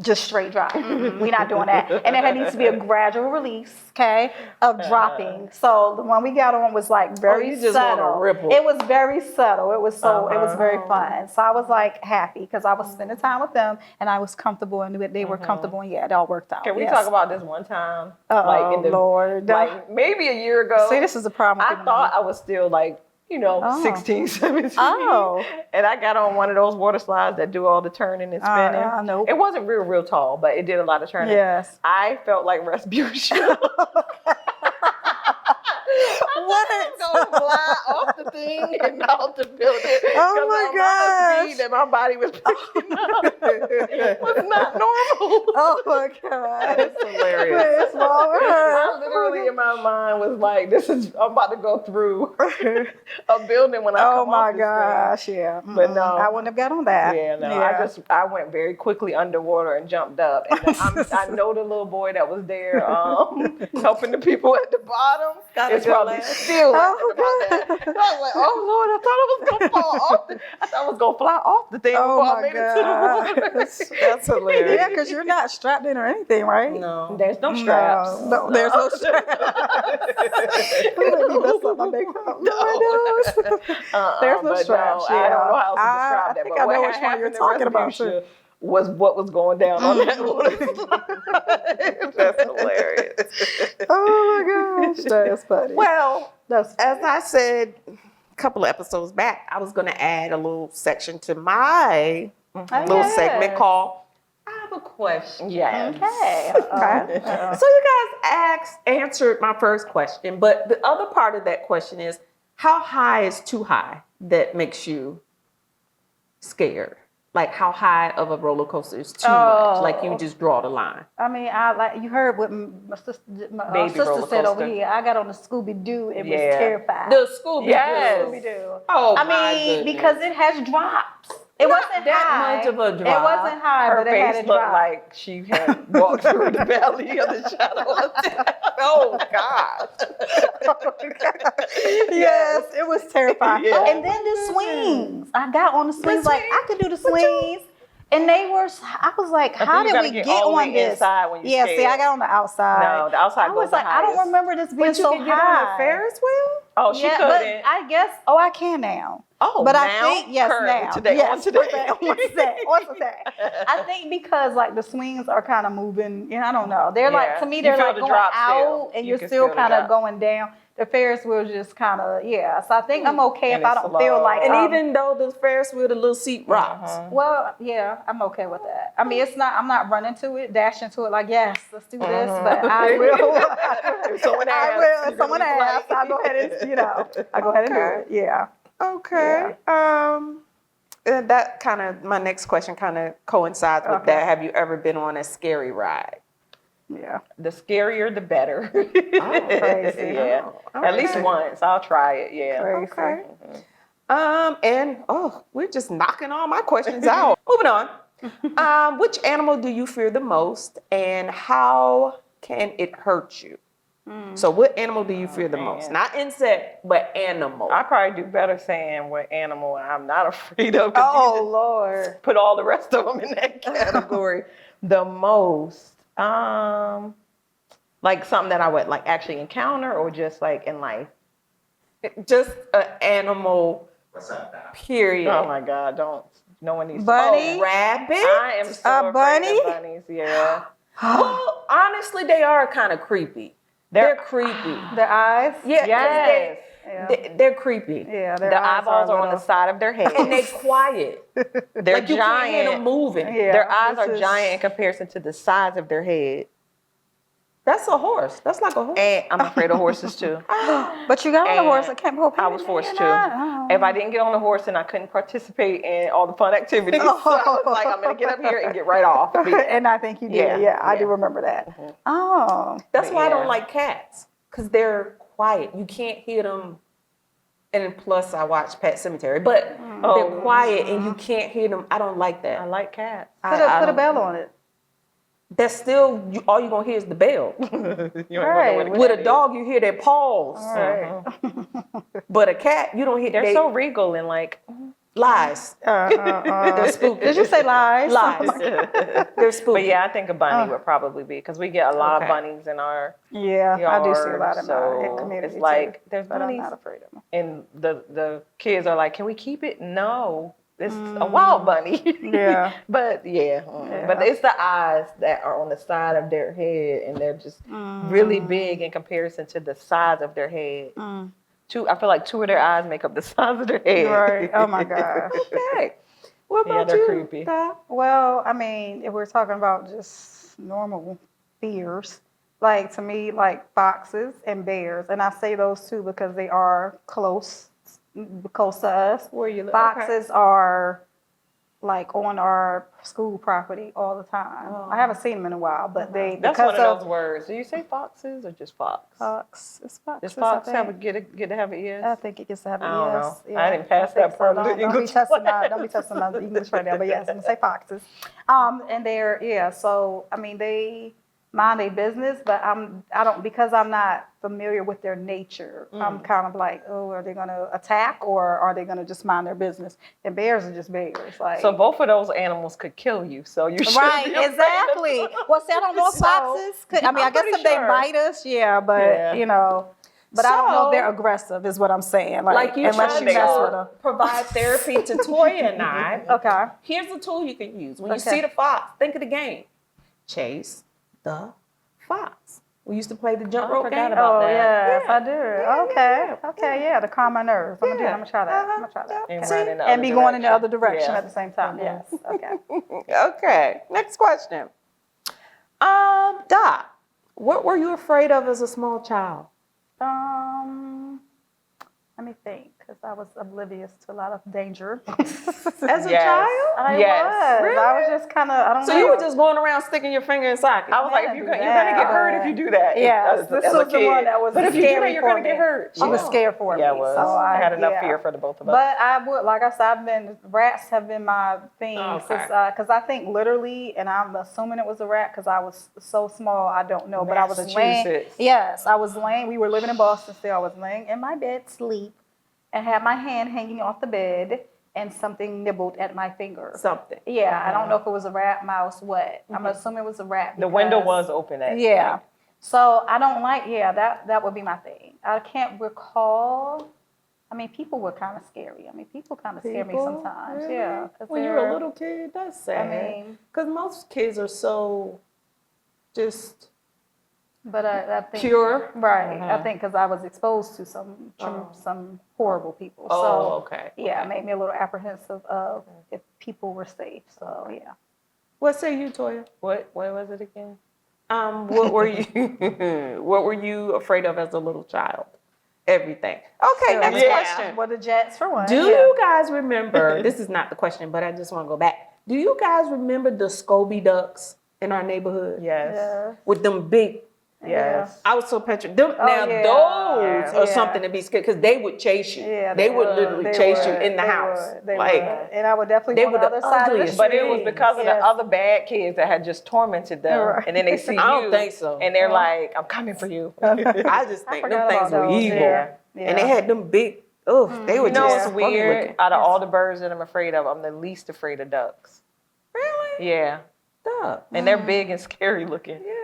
just straight drop. We're not doing that. And there needs to be a gradual release, okay, of dropping. So the one we got on was like very you just wanna subtle. ripple. It was very subtle. It was it was very Uh-huh. fun. So I was like happy because I was spending time with them and I was comfortable and they were comfortable, and yeah, it all worked out. Can we Yes. talk about this one time? Oh, Lord. Like maybe a year ago. See, this is the problem. I thought I was still like, Oh. 16, 17. Oh. And I got on one of those water slides that do all the turning and spinning. Nope. It wasn't real tall, but it did a lot of turning. Yes. I felt like Rasputin. What? I was going to fly off the thing and out the building. Oh my The gosh. speed that my body was picking up was not normal. Oh my God. It's hilarious. It's wrong with I her. literally in my mind was like, I'm about to go through a building when I Oh come my off this gosh, yeah. But no. I wouldn't have got on that. thing. Yeah, no. Yeah. I went very quickly underwater and jumped up. And then I know the little boy that was there helping the people at the bottom. Got a It's good probably laugh. still laughing about that. So I was like, oh Lord, I thought I was gonna fall off. I thought I was gonna fly off the thing Oh before I my made it to the water. That's hilarious. Yeah, because you're not strapped in or anything, right? No. There's no straps. No, there's no straps. Let me mess up my makeup. Lord knows. There's no but straps. No, I don't know how else to I describe that. think But I know what which had one you're happened in talking about, Respucia was what was going down on that water slide. That's hilarious. Oh my gosh, that is funny. Well, That's as I said a couple of episodes back, I was going to add a little section to my little segment called I Have a Question. Yeah. Okay. Okay. So you guys answered my first question, but the other part of that question is, how high is too high that makes you scared? Like how high of a roller coaster is too much? Like you just draw the line. I mean, you heard what my sister, Baby sister roller said over coaster. here. I got on the Scooby Doo and was Yeah. terrified. The Scooby-Doo. Yes. Scooby-Doo. Oh I my mean, goodness. because it has drops. It Not wasn't that high. much of a It drop. wasn't high, Her but it had face a looked drop. like she had walked through the valley of the shadow of death. Oh God. Yes, it was terrifying. Yeah. And then the swings. I got on the swings like I could do the swings. And they were, I was like, think how you did gotta we get get all the on way this? inside when you Yeah, see, scared. I got on the outside. No, the outside I was goes the like, I don't highest. remember this being But you so can get high. on the Ferris wheel? Oh, she Yeah, couldn't. but I guess, I can now. Oh, but now? I think, yes, Currently, now. today, yes, on today. on today. I think because like the swings are kind of moving, I don't know. They're like, Yeah. to me, You they're feel like the going drop out still. and You you're can still feel the kind of drop. going down. The Ferris wheel just kind of, So I think I'm okay And if I it's don't slow. feel like, And even though the Ferris wheel, the little seat rocks. well, yeah, I'm okay with that. I mean, I'm not running to it, dashing to it like, yes, let's do this, but I will. If someone I asks, will. you're If someone gonna be asks, I'll go ahead and, I'll go ahead and do it. Yeah. Okay. And that kind of, my next question kind of coincides with Okay. that. Have you ever been on a scary ride? Yeah. The scarier, the better. crazy. Yeah. Oh, At least okay. once. I'll try it. Yeah. Crazy. Okay. And we're just knocking all my questions out. Moving on. Which animal do you fear the most, and how can it hurt you? So, what animal do you fear the most? man. Not insect, but animal. I probably do better saying what animal I'm not afraid of. 'Cause you just Lord. put all the rest of them in that category. The most, like something that I would like actually encounter, or just like in life. Just an animal. Period. Oh my God! No one needs. Bunny? A rabbit. I am so A afraid bunny? of bunnies. Yeah. Well, honestly, they are kind of creepy. They're creepy. The eyes? Yeah, 'cause Yes. Yeah. they're creepy. Yeah, their The eyes eyeballs are on the little. side of their head. And they're quiet. They're Like you can't hear them giant. moving. Yeah, Their eyes this are is- giant in comparison to the size of their head. That's a horse. That's like a horse. And I'm afraid of horses too. But you got on a horse. I And can't hope I was forced to. If I didn't get on the horse, then I couldn't participate in all the fun activities. So I was like, I'm gonna get up here and get right off. And I think you did. Yeah, Yeah, I do yeah. remember that. Oh. That's why I Yeah. don't like cats, because they're quiet. You can't hear them. And plus, I watch Pet Cemetery, but they're quiet and you can't hear them. I don't like that. I like cats. Put a bell on it. That's still all you're gonna hear is the bell. You ain't gonna know Right, what a With cat a is. dog, you hear their paws. All right. But a cat, you don't hear. They're so regal and like lies. They're spooky. Did you say lies? Lies. They're spooky. But yeah, I think a bunny would probably be because we get a lot of bunnies in our Yeah, yard. I do see a lot of So my community it's too, like there's but I'm bunnies, not afraid of them. and the kids are like, "Can we keep it?" No, it's a wild bunny. Yeah. But yeah, but it's the eyes that are on the side of their head, and they're just really big in comparison to the size of their head. I feel like two of their eyes make up the size of their head. Right. Oh my gosh. Okay. What Yeah, about they're you? creepy. Doc? Well, I mean, if we're talking about just normal fears, like to me, like foxes and bears, and I say those two because they are close to us. Where you live? Foxes are like on our school property all the time. I haven't seen them in a while, but they That's because one of of those words. Do you say foxes or just fox? fox. It's foxes. Does fox I have a think. get to have an yes? I think it gets to have a I don't yes. know. I didn't pass that part of the Don't be English testing class. don't be testing my English right now, but yes, I'm gonna say foxes. And they're so I mean they mind their business, but I don't because I'm not familiar with their nature. I'm kind of like, oh, are they gonna attack or are they gonna just mind their business? And bears are just bears, like So both of those animals could kill you. So you should right, be afraid of exactly. them. Well, see, I don't know if So, foxes could. I mean, I I'm guess pretty if they sure. bite us, yeah, but Yeah. you know. But I don't know if they're So- aggressive, is what I'm saying. Like you unless trying you mess with to them. provide therapy to Toya and I. Okay. Here's a tool you can use. When you Okay. see the fox, think of the game. Chase the fox. We used to play the jump I rope forgot game. about Oh that. yes, Yeah. I do. Okay, yeah, to calm my nerves. I'm gonna try that. I'm gonna try that. And Okay. run in the And other be going in the direction. other direction Yeah. at the same time. Yes. Okay. Okay, next question. Doc, what were you afraid of as a small child? Let me think, because I was oblivious to a lot of danger. As a Yes. child? I Yes. was. I was just kind of. I don't know. So you were just going around sticking your finger in sockets? I was like, Yeah, if you're do gonna that, get hurt if you do that. Yes, as this a was the kid. one that was But if you do that, scary you're for gonna me. get hurt. She was scared for me. Yeah, I was. So I had enough yeah. fear for the both of us. But I would, like I said, rats have been my thing Okay. since, because I think literally, and I'm assuming it was a rat because I was so small, I don't know, but I was laying. Massachusetts. Yes, I was laying. We were living in Boston still. I was laying in my bed, sleep, and had my hand hanging off the bed, and something nibbled at my finger. Something. Yeah, I don't know if it was a rat, mouse, what. I'm assuming it was a rat. The window because- was open at yeah. So I don't like, that would be my thing. I can't recall. I mean, people were kind of scary. I mean, people kind of scare me People? sometimes. Really? Yeah. 'cause When you're a they're- little kid, that's sad. I mean, because most kids are so just but I think. pure. Right. I think because I was exposed to some horrible people. So, okay. yeah, it made me a little apprehensive of if people were safe. So, yeah. What say you, Toya? What was it again? What were you what were you afraid of as a little child? Everything. Okay, next question. Well, the Jets for one. Do yeah. you guys remember, this is not the question, but I just want to go back. Do you guys remember the Scooby ducks in our neighborhood? Yes. Yeah. With them big, Yes. I was so petrified. Them, now yeah. those are Yeah. something to be scared because they would chase you. Yeah, they would literally They chase you would. in the They house. would. They like, would. And I would definitely they go on were the the other side of the ugliest. street. But it was because of Yes. the other bad kids that had just tormented them, Right. and then they see you. I don't think so. And they're like, "I'm coming for you." I just I think forgot them things about were those. evil. Yeah. And they had them big, they were You know just what's funny weird? looking. Out of all the birds that I'm afraid of, I'm the least afraid of ducks. Really? Yeah, Duh. and they're big and scary looking. Yeah.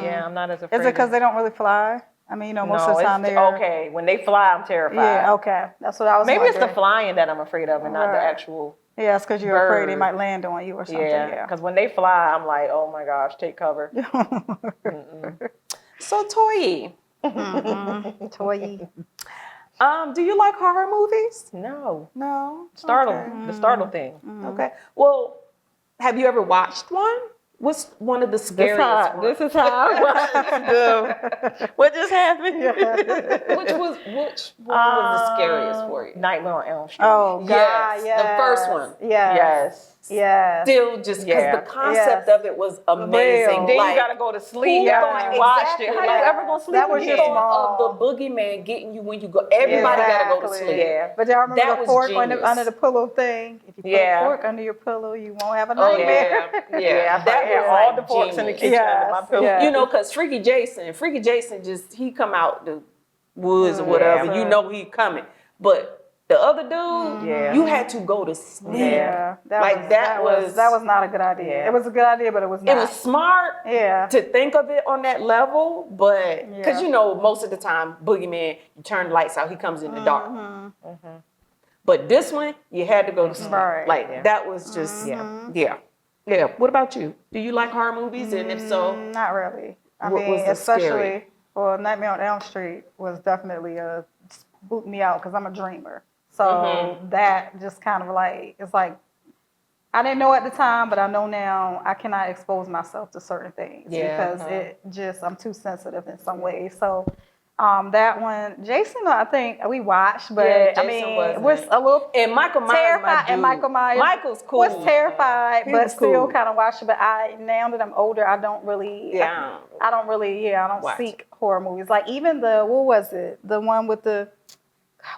Yeah, I'm not as afraid. Is it because of- they don't really fly? I mean, most of the time it's, they're. okay. When they fly, I'm terrified. Yeah, okay. That's what I was Maybe it's the wondering. flying that I'm afraid of, and not the Right. actual. Yeah, it's because you're afraid they bird. might land on you or something. Yeah, Yeah. because when they fly, I'm like, oh my gosh, take cover. So, Toy, Toy. Do you like horror movies? No. No. Startle. Okay. The startle thing. Okay. Well, have you ever watched one? What's one of the scariest ones? This is how I watch them. What just happened? Which one was the scariest for you? Nightmare on Elm Street. Oh God, Yes, yes. the first one. Yes. Yes. Still just because Yeah. the concept Yes. of it was amazing. Then like, you gotta go to sleep who after thought- you watched exactly, it. How like, you ever gonna sleep that was again? just Thought small. of the boogeyman getting you when you go. Everybody gotta go to Exactly. sleep. Yeah. But y'all remember That the was fork genius. under the pillow thing? If you put Yeah. a fork under your pillow, you won't have a Oh nightmare. yeah, I that had was all like the forks in the genius. kitchen under my Yes, pillow. yes. You know, because Freaky Jason just he come out the woods or whatever. Yeah. You know he coming, but the other dude, Yeah. you had to go to sleep. Yeah, that was not a good idea. Yeah. It was a good idea, but it was not. It was smart Yeah. to think of it on that level, but because Yeah. you know most of the time, boogeyman, you turn the lights out, he comes in the dark. But this one, you had to go to sleep. Right. Like Yeah. that was just yeah. What about you? Do you like horror movies? And if so, Not really. I What mean, was the especially scary? well, Nightmare on Elm Street was definitely a spook me out because I'm a dreamer. So Mm-hmm. that just kind of like it's like I didn't know at the time, but I know now I cannot expose myself to certain things Yeah, because it just I'm too sensitive in some ways. So that one, Jason, I think we watched, but Yeah, I Jason mean, wasn't. was a little and Michael Myers, terrified, my dude. and Michael Myers Michael's cool. was terrified, He but was still cool. kind of watched it. But now that I'm older, I don't really, Yeah. I don't really, I don't Watch seek horror movies. Like even what was it? The one with the,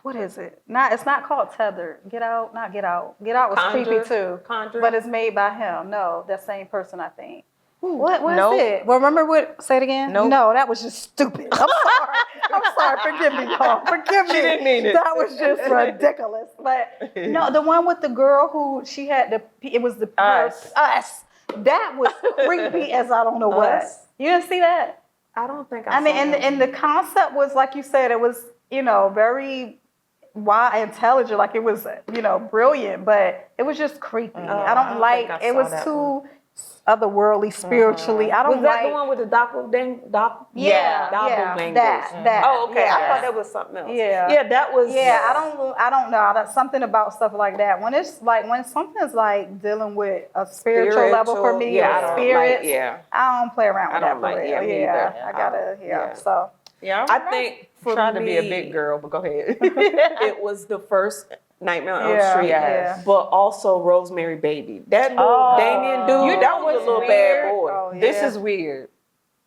what is it? It's not called Tethered. Get Out, not Get Out. Get Out was creepy too. Conjuring. But it's made by him. No, that same person, I think. What was Nope. it? Well, remember what? Say it again. Nope. No, that was just stupid. I'm sorry. I'm sorry. Forgive me, Paul. Forgive me. She didn't mean it. That was just ridiculous. But no, the one with the girl who she had it was the Us. Us. That was creepy as I don't know what. Us? You didn't see that? I don't think I mean, saw that. and the concept was like you said, it was very wide, intelligent, like it was brilliant, but it was just creepy. I I don't don't like think I it. saw Was that too otherworldly, spiritually. I don't was that like. the one with the doppelganger? Yeah, doppelgangers. that. Oh, okay. yeah. I thought that was something else. Yeah. Yeah, that was. Yeah, I don't know. That's something about stuff like that. When it's like when something's like dealing with a spiritual level for me, Yeah, or I don't spirits, like, yeah. I don't play around I with don't that for like- real. yeah, me Yeah, either. I gotta. Yeah. So Yeah, I think for tried to me, be a big girl, but go ahead. it was the first Nightmare on Elm Yeah, Street, yeah. but also Rosemary Baby. That little Oh. Damien dude, You that know was a what's little weird? bad boy. Oh, This yeah. is weird.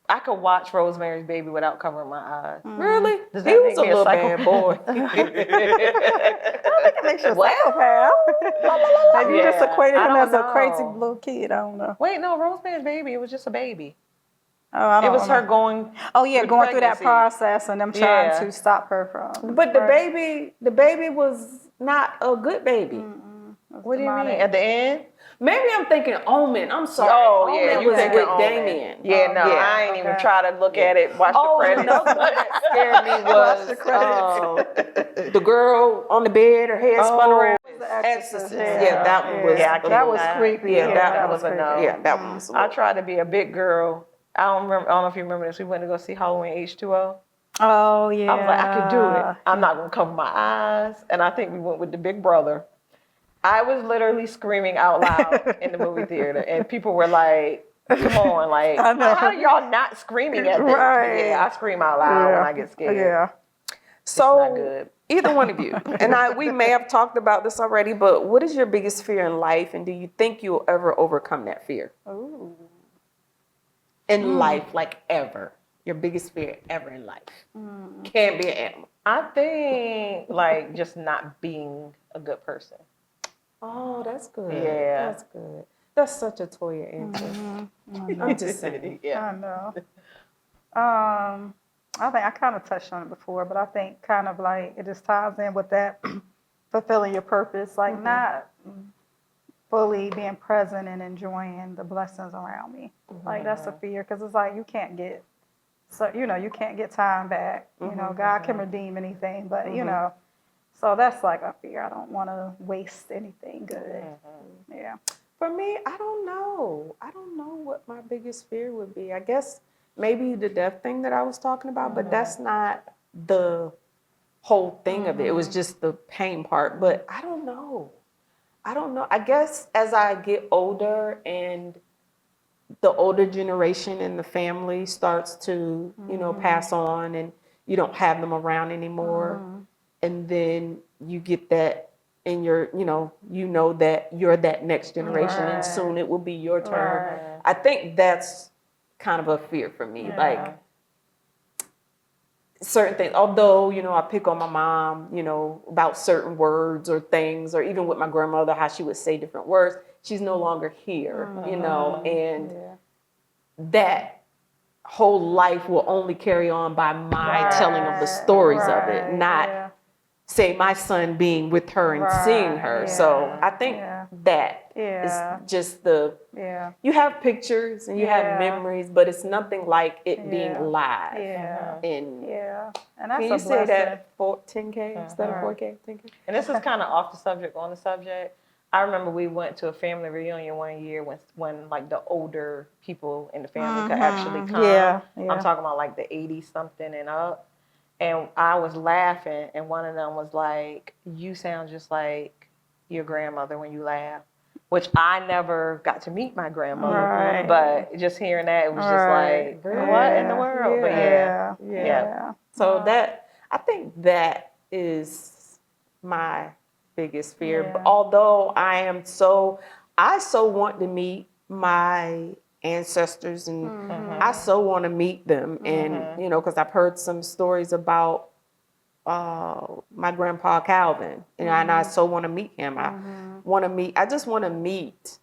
I could watch Rosemary's Baby without covering my eyes. Really? Does He that was make a me a little bad boy. it makes you a psychopath. Maybe you just Yeah, equated I him don't as a crazy know. little kid. I don't know. Wait, no, Rosemary's Baby, it was just a baby. Oh, I It don't was know. her going. Oh yeah, with going through that pregnancy. process and them trying Yeah. to stop her from. But the baby was not a good baby. What do you mean? demonic. At the end? Maybe I'm thinking Omen. I'm sorry. Oh, yeah, Omen you was thinking with Omen. Damien. Yeah, no, Yeah. I ain't even Okay. try to look at it, watch Oh, the credits. another one that scared me was the girl on the bed, her head spun Oh, around. The Exorcist, Yeah, that one was. Yeah, I can that do was that. creepy. Yeah, that was was a creepy. no. Yeah, that one was. I tried to be a big girl. I don't know if you remember this. We went to go see Halloween H2O. Oh yeah. I was like, I could do it. I'm not gonna cover my eyes. And I think we went with the big brother. I was literally screaming out loud in the movie theater, and people were like, "Come on, like, I know. how are y'all not screaming at this?" Right. Yeah, I scream out loud when I get scared. Yeah. So not good. either one of you, and we may have talked about this already, but what is your biggest fear in life, and do you think you'll ever overcome that fear Ooh. in life, like ever? Your biggest fear ever in life can't be an animal. I think like just not being a good person. Oh, that's good. Yeah. That's good. That's such a Toya answer. I'm just saying. Yeah. I know. I think I kind of touched on it before, but I think kind of like it just ties in with that fulfilling your purpose, like not fully being present and enjoying the blessings around me. Like that's a fear because it's like you can't get, you can't get time back. You know, God can redeem anything, but you know, so that's like a fear. I don't want to waste anything good. Yeah. For me, I don't know. I don't know what my biggest fear would be. I guess maybe the death thing that I was talking about, but that's not the whole thing of it. It was just the pain part. But I don't know. I guess as I get older and the older generation in the family starts to, pass on and you don't have them around anymore. And then you get that in your, that you're that next generation and soon it will be your turn. Right. I think that's kind of a fear for me. Like certain things, although, I pick on my mom, about certain words or things, or even with my grandmother, how she would say different words. She's no longer here, and that whole life will only carry on by my telling of the stories of it, not say my son being with her and seeing her. So I think that is just you have pictures and you have memories, but it's nothing like it being live. And and that's can a you say blessing. that 10K instead of 4K? 10K? And this is kind of off the subject, on the subject. I remember we went to a family reunion one year when like the older people in the family could actually come. I'm talking about like the 80 something and up. And I was laughing, and one of them was like, "You sound just like your grandmother when you laugh," which I never got to meet my grandmother, but just hearing that, it was just like, what in the world? But yeah. So I think that is my biggest fear. But although I so want to meet my ancestors and I so want to meet them, and because I've heard some stories about my grandpa Calvin, and I so want to meet him. I just want to meet.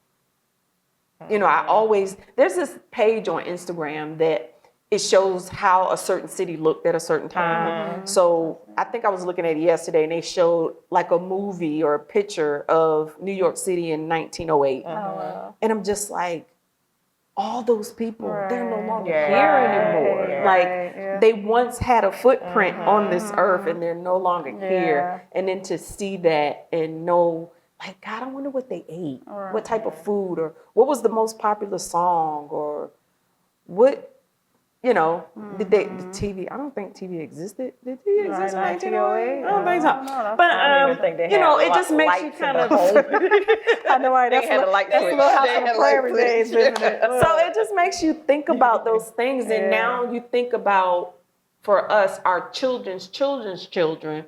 There's this page on Instagram that it shows how a certain city looked at a certain time. So I think I was looking at it yesterday, and they showed like a movie or a picture of New York City in 1908. And I'm just like, all those people, they're no longer here anymore. They once had a footprint on this earth, and they're no longer here. And then to see that and know, like, God, I wonder what they ate, what type of food, or what was the most popular song, or what, did the TV, I don't think TV existed. Did TV exist in 1908? I don't think so. But, I don't even think they had it just makes you kind of, I know, right? That's had a light switch. Little House on the Prairie days, isn't it? so it just makes you think about those things. And now you think about, for us, our children's children.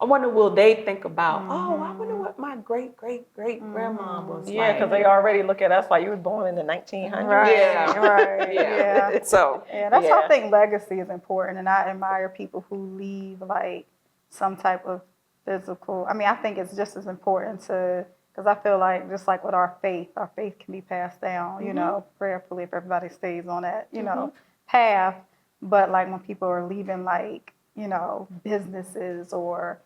I wonder, will they think about, I wonder what my great-great-great-grandma was like. Yeah, because they already look at us like you was born in the 1900s. Right. So that's why I think legacy is important, and I admire people who leave like some type of physical. I mean, I think it's just as important because I feel like just like with our faith can be passed down, prayerfully if everybody stays on that, path. But like when people are leaving like, businesses or,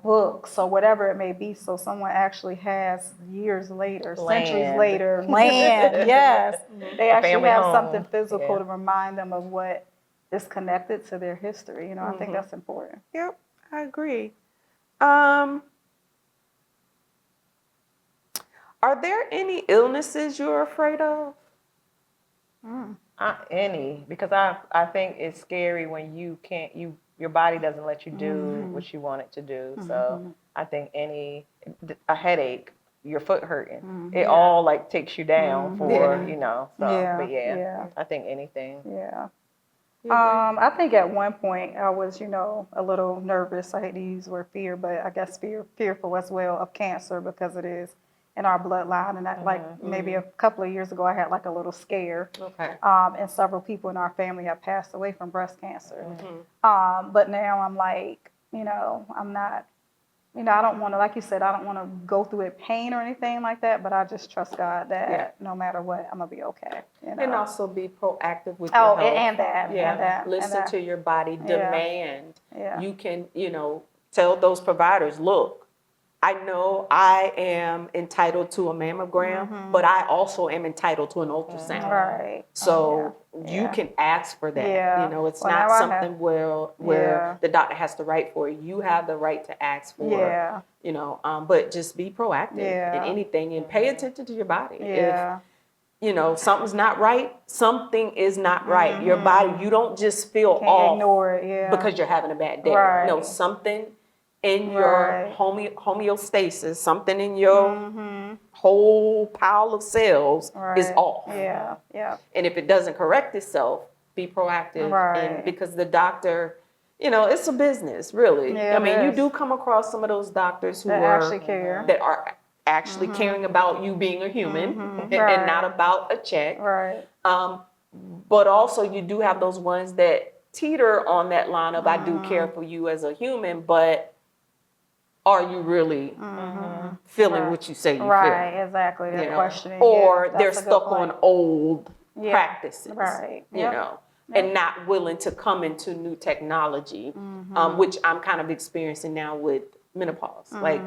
books or whatever it may be. So someone actually has years later, centuries later, land. Yes. They actually have something physical to remind them of what is connected to their history. I think that's important. Yep, I agree. Are there any illnesses you're afraid of? Because I think it's scary when your body doesn't let you do what you want it to do. So I think a headache, your foot hurting, it all like takes you down for, but I think anything. Yeah. I think at one point I was, a little nervous. I hate to use the word fear, but I guess fearful as well of cancer because it is in our bloodline. And that, maybe a couple of years ago, I had like a little scare. Okay. And several people in our family have passed away from breast cancer. But now I'm like, I'm not, I don't want to, like you said, I don't want to go through it pain or anything like that, but I just trust God that no matter what, I'm going to be okay. And also be proactive with your health. And that. Yeah. And that. Listen to your body, demand. You can, tell those providers, look, I know I am entitled to a mammogram, but I also am entitled to an ultrasound. Right. So you can ask for that. Yeah. It's not something where the doctor has to write for it. You have the right to ask for but just be proactive in anything and pay attention to your body. Yeah. something's not right. Something is not right. Your body, you don't just feel Can't off ignore it, yeah. because you're having a bad day. Right. No, something in your Right. homeostasis, something in your whole pile of cells is Right. off. Yeah, yeah. And if it doesn't correct itself, be proactive. Right. And because the doctor, it's a business, really. Yeah, I mean, it you is. do come across some of those doctors who That are actually care. that are actually caring about you being a human and Right. not about a check. Right. But also you do have those ones that teeter on that line of I do care for you as a human, but are you really feeling what you say you Right, feel? exactly. They're questioning. Or yeah, they're that's a good stuck point. on old Yeah, practices, right. you Yep. know, and not willing to come into new technology, which I'm kind of experiencing now with menopause. Like,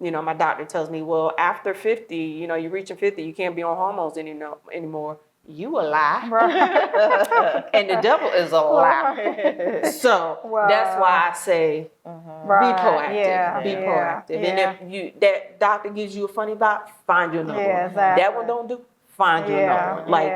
my doctor tells me, well, after 50, you're reaching 50, you can't be on hormones anymore. You a lie. Right. And the devil is a lie. So that's why I say be proactive. Yeah, Be yeah, proactive. yeah. And if that doctor gives you a funny vibe, find you another Yeah, one. exactly. That one don't do, find you another one. Like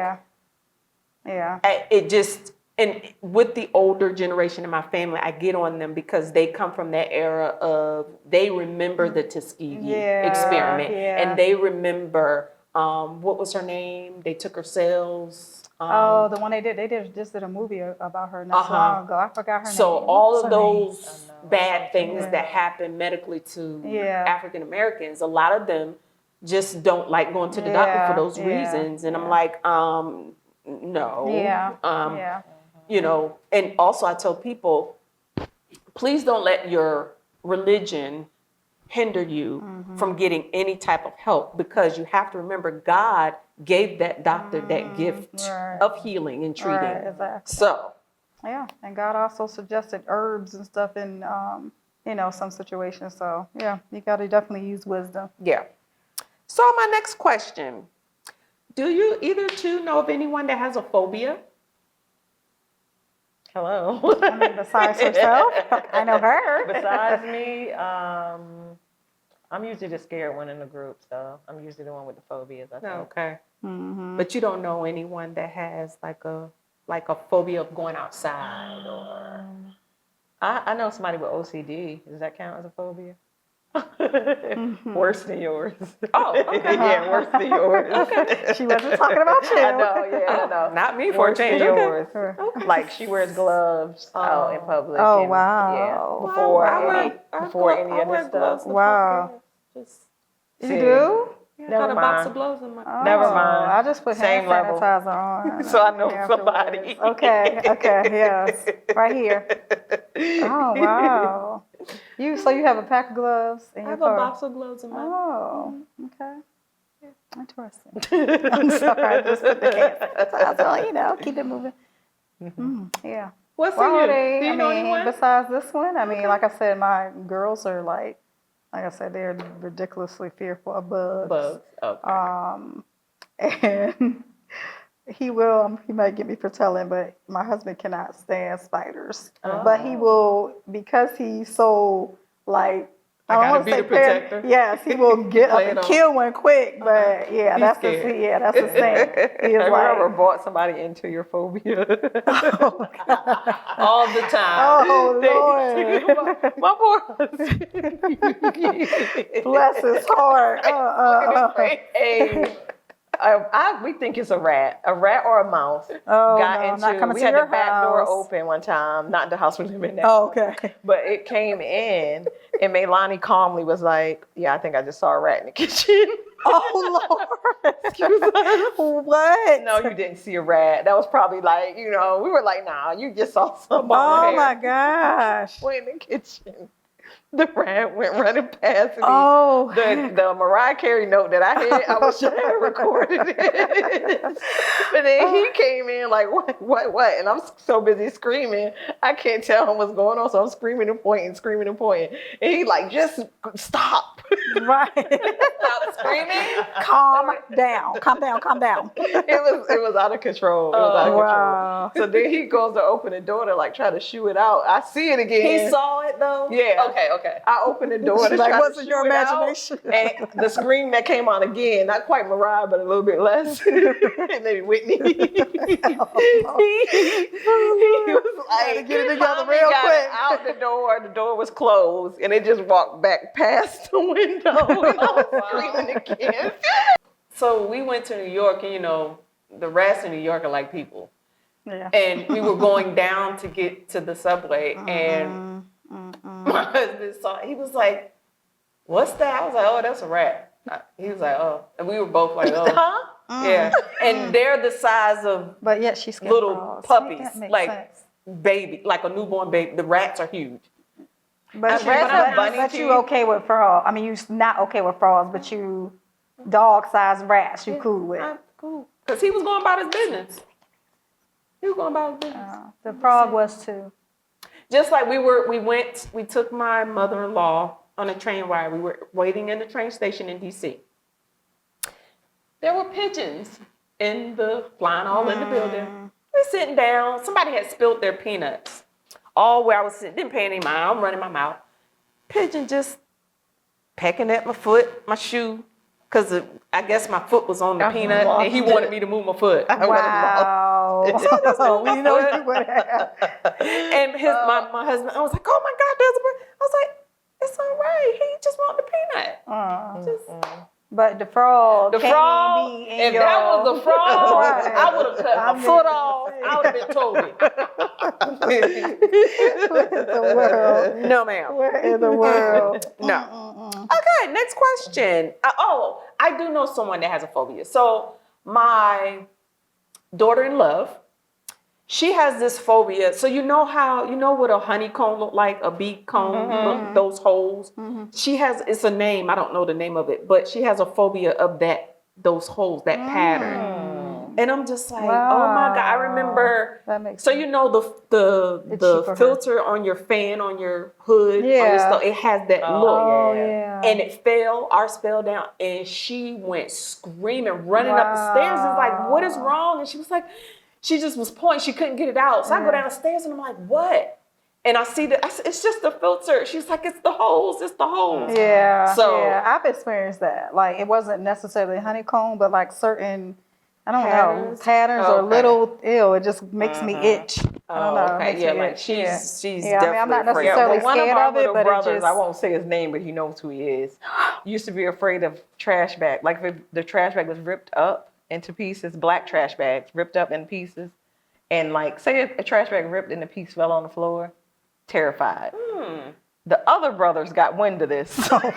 yeah. it just, and with the older generation in my family, I get on them because they come from that era of, they remember the Tuskegee experiment. Yeah. And they remember, what was her name? They took her cells. The one they just did a movie about her not so long ago. I forgot her name. So all What's of her name? those bad things that happen medically to African Americans, a lot of them just don't like going to the doctor for those reasons. And I'm like, no. And also I tell people, please don't let your religion hinder you from getting any type of help, because you have to remember God gave that doctor that gift of healing and treating. Right, exactly. So. Yeah, and God also suggested herbs and stuff in, some situations. So, yeah, you got to definitely use wisdom. Yeah. So my next question, do you either two know of anyone that has a phobia? Hello. I mean, besides herself, I know her. Besides me, I'm usually the scared one in the group, so I'm usually the one with the phobias, I think. Okay. But you don't know anyone that has like a phobia of going outside, or I know somebody with OCD. Does that count as a phobia? Worse than yours. Oh, okay. Yeah, worse than yours. Okay. She wasn't talking about you. I know, yeah, I know. Not me for a Worse than change. yours. Okay. Like she wears gloves out in public. Oh, and, wow. Yeah, before I any of wear this gloves stuff. to Wow. podcast. Just You do? I Never got a box mind. of gloves in my. Oh, Never mind. I just put Same hand level. sanitizer on. So I know afterwards. somebody. Okay, yes. Right here. Oh, wow. So you have a pack of gloves in I your have car? a box of gloves in my. Oh, okay. Interesting. I'm sorry, I just put the hand sanitizer on, keep it moving. Yeah. What's Well, in you? they, Do you know anyone? besides this one, like I said, my girls are like I said, they're ridiculously fearful of bugs. Bugs. Okay. And he might get me for telling, but my husband cannot stand spiders. But he will, because he's so like, I don't gotta want be to say the protector. yes, he will get up Play and it on. kill one quick. But yeah, that's his thing. He is Have you like, ever brought somebody into your phobia? oh, God. All the time. Oh, Lord. My poor husband. Bless his heart. Hey, we think it's a rat or a mouse. Oh, got no, into. not coming We to had your the back door house. open one time, not the house we live in now. Oh, okay. But it came in, and Melanie calmly was like, "Yeah, I think I just saw a rat in the kitchen." Oh, Lord. Excuse us. What? No, you didn't see a rat. That was probably like, we were like, nah, you just saw some Oh, my gosh. Went in the kitchen. The rat went running past me. Oh, The Mariah Carey note that I had, I wish I had recorded it. But then he came in like, what? And I'm so busy screaming, I can't tell him what's going on. So I'm screaming and pointing. And he like, just stop. right. Stop screaming. Calm down. It was out of control. Wow. So then he goes to open the door to like try to shoo it out. I see it again. He saw it though. Yeah. Okay. Okay. I opened the door to She's like, try what's to in shoo your it out, imagination? and the scream that came out again, not quite Mariah, but a little bit less, and maybe Whitney. He was like, get it together finally real got quick. it out the door was closed, and it just walked back past the window, and I was screaming again. So we went to New York, and you know, the rats in New York are like people. Yeah. And we were going down to get to the subway, and my husband saw it. He was like, "What's that?" I was like, "Oh, that's a rat." He was like, "Oh," and we were both like, "Oh, Huh? yeah." And they're the size of But yet she's scared little frogs. puppies, That makes like sense. baby, like a newborn baby. The rats are huge. But, rats have bunny but you teeth. okay with frogs. I mean, you not okay with frogs, but you dog-sized rats you cool with. I'm cool, cause he was going about his business. He was going about his business. The frog was too. Just like we took my mother-in-law on a train ride. We were waiting in the train station in DC. There were pigeons flying all in the building. We're sitting down. Somebody had spilled their peanuts all where I was sitting. Didn't pay any mind. I'm running my mouth. Pigeon just pecking at my foot, my shoe, because I guess my foot was on the peanut, and he wanted me to move my foot. Wow. We know you would have. And my husband, I was like, "Oh my God, there's a bird." I was like, "It's all right. He just wanted the peanut." But the frog, The can't frog, even be in if your... that was the frog, Right. I would have cut my foot off. I would have been Toby. the world. No, ma'am. Where in the world? No. Okay, next question. I do know someone that has a phobia. So my daughter-in-law, she has this phobia. So you know what a honeycomb look like, a bee comb, look, those holes. She has, it's a name, I don't know the name of it, but she has a phobia of those holes, that pattern. And I'm just like, oh my God, I remember. That makes So sense. you know the cheaper filter on your fan, on your hood, on your Yeah. stuff, it has that look. Oh, yeah. And it fell, ours fell down, and she went screaming, running up the stairs. It's like, what is wrong? And she was like, she just was pointing, she couldn't get it out. So I go down the stairs and I'm like, what? And I see it's just the filter. She's like, it's the holes, it's the holes. Yeah. So- yeah, I've experienced that. Like, it wasn't necessarily honeycomb, but like certain, I don't know, patterns or Okay. little, it just makes me itch. I don't know. It Okay, makes yeah, me like itch. she's Yeah, I mean, I'm not definitely afraid. necessarily One of scared our of it, little but it brothers, just... I won't say his name, but he knows who he is. Used to be afraid of trash bag. Like if the trash bag was ripped up into pieces, black trash bags ripped up in pieces, and like say a trash bag ripped into piece fell on the floor, terrified. The other brothers got wind of this. They would just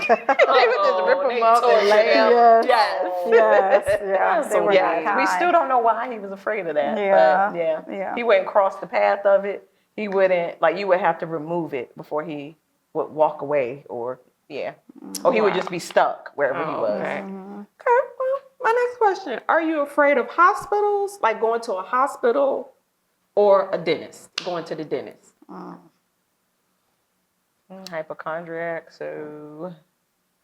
rip they him up torture and lay them. him. Yes. They were Yeah, that we kind. still don't know why he was afraid of that. Yeah, But yeah. yeah. He wouldn't cross the path of it. He wouldn't, like, you would have to remove it before he would walk away, or or he would just be stuck wherever he was. Okay. Okay. Well, my next question: are you afraid of hospitals, like going to a hospital, or a dentist? Going to the dentist. Hypochondriac, so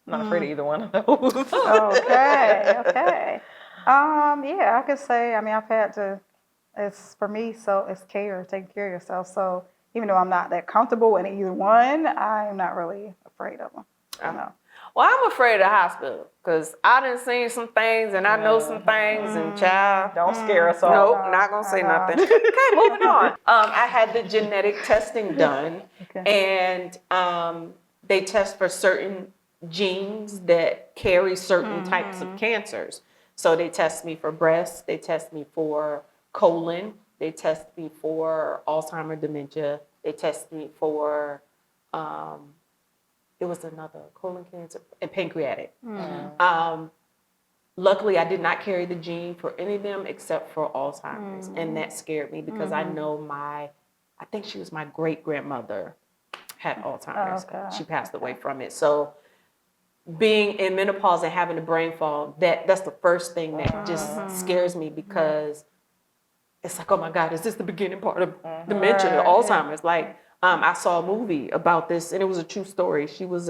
I'm not afraid of either one of those. Okay. Yeah, I could say, I mean, I've had to, it's for me, so it's taking care of yourself. So even though I'm not that comfortable in either one, I'm not really afraid of them. I don't know. Well, I'm afraid of the hospital because I done seen some things and I know some things, and child. Don't scare us all. Nope, not gonna say nothing. Okay, moving on. I had the genetic testing done, and they test for certain genes that carry certain types of cancers. So they test me for breast, they test me for colon, they test me for Alzheimer's, dementia, they test me for it was another colon cancer and pancreatic. Luckily, I did not carry the gene for any of them except for Alzheimer's. And that scared me because I know I think she was my great grandmother had Alzheimer's. Okay. She passed away from it. So being in menopause and having a brain fog, that's the first thing that just scares me because it's like, oh my God, is this the beginning part of dementia or Alzheimer's? Like, I saw a movie about this and it was a true story. She was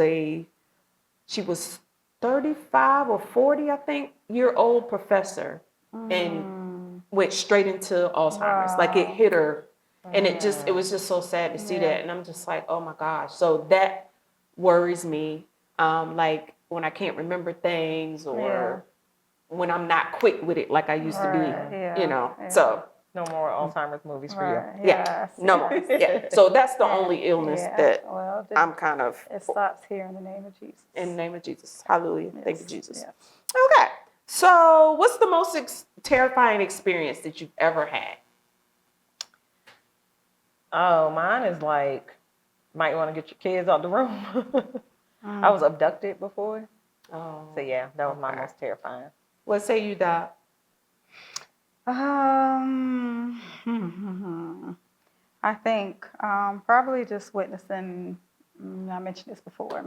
35 or 40, I think, year-old professor and went straight into Alzheimer's. Like it hit her and it was just so sad to see that. And I'm just like, oh my gosh. So that worries me. Like when I can't remember things or when I'm not quick with it like I used to be, you know. So No more Alzheimer's movies for Right. you. yeah, no more. Yeah. So that's the only illness that well, I'm kind of it stops here in the name of Jesus. in the name of Jesus. Hallelujah. Thank you, Yes, Jesus. yes. Okay. So what's the most terrifying experience that you've ever had? Oh, mine is like, might want to get your kids out the room. I was abducted before. Oh. So yeah, that was my most terrifying. What say you, Doc? I think probably just witnessing. I mentioned this before.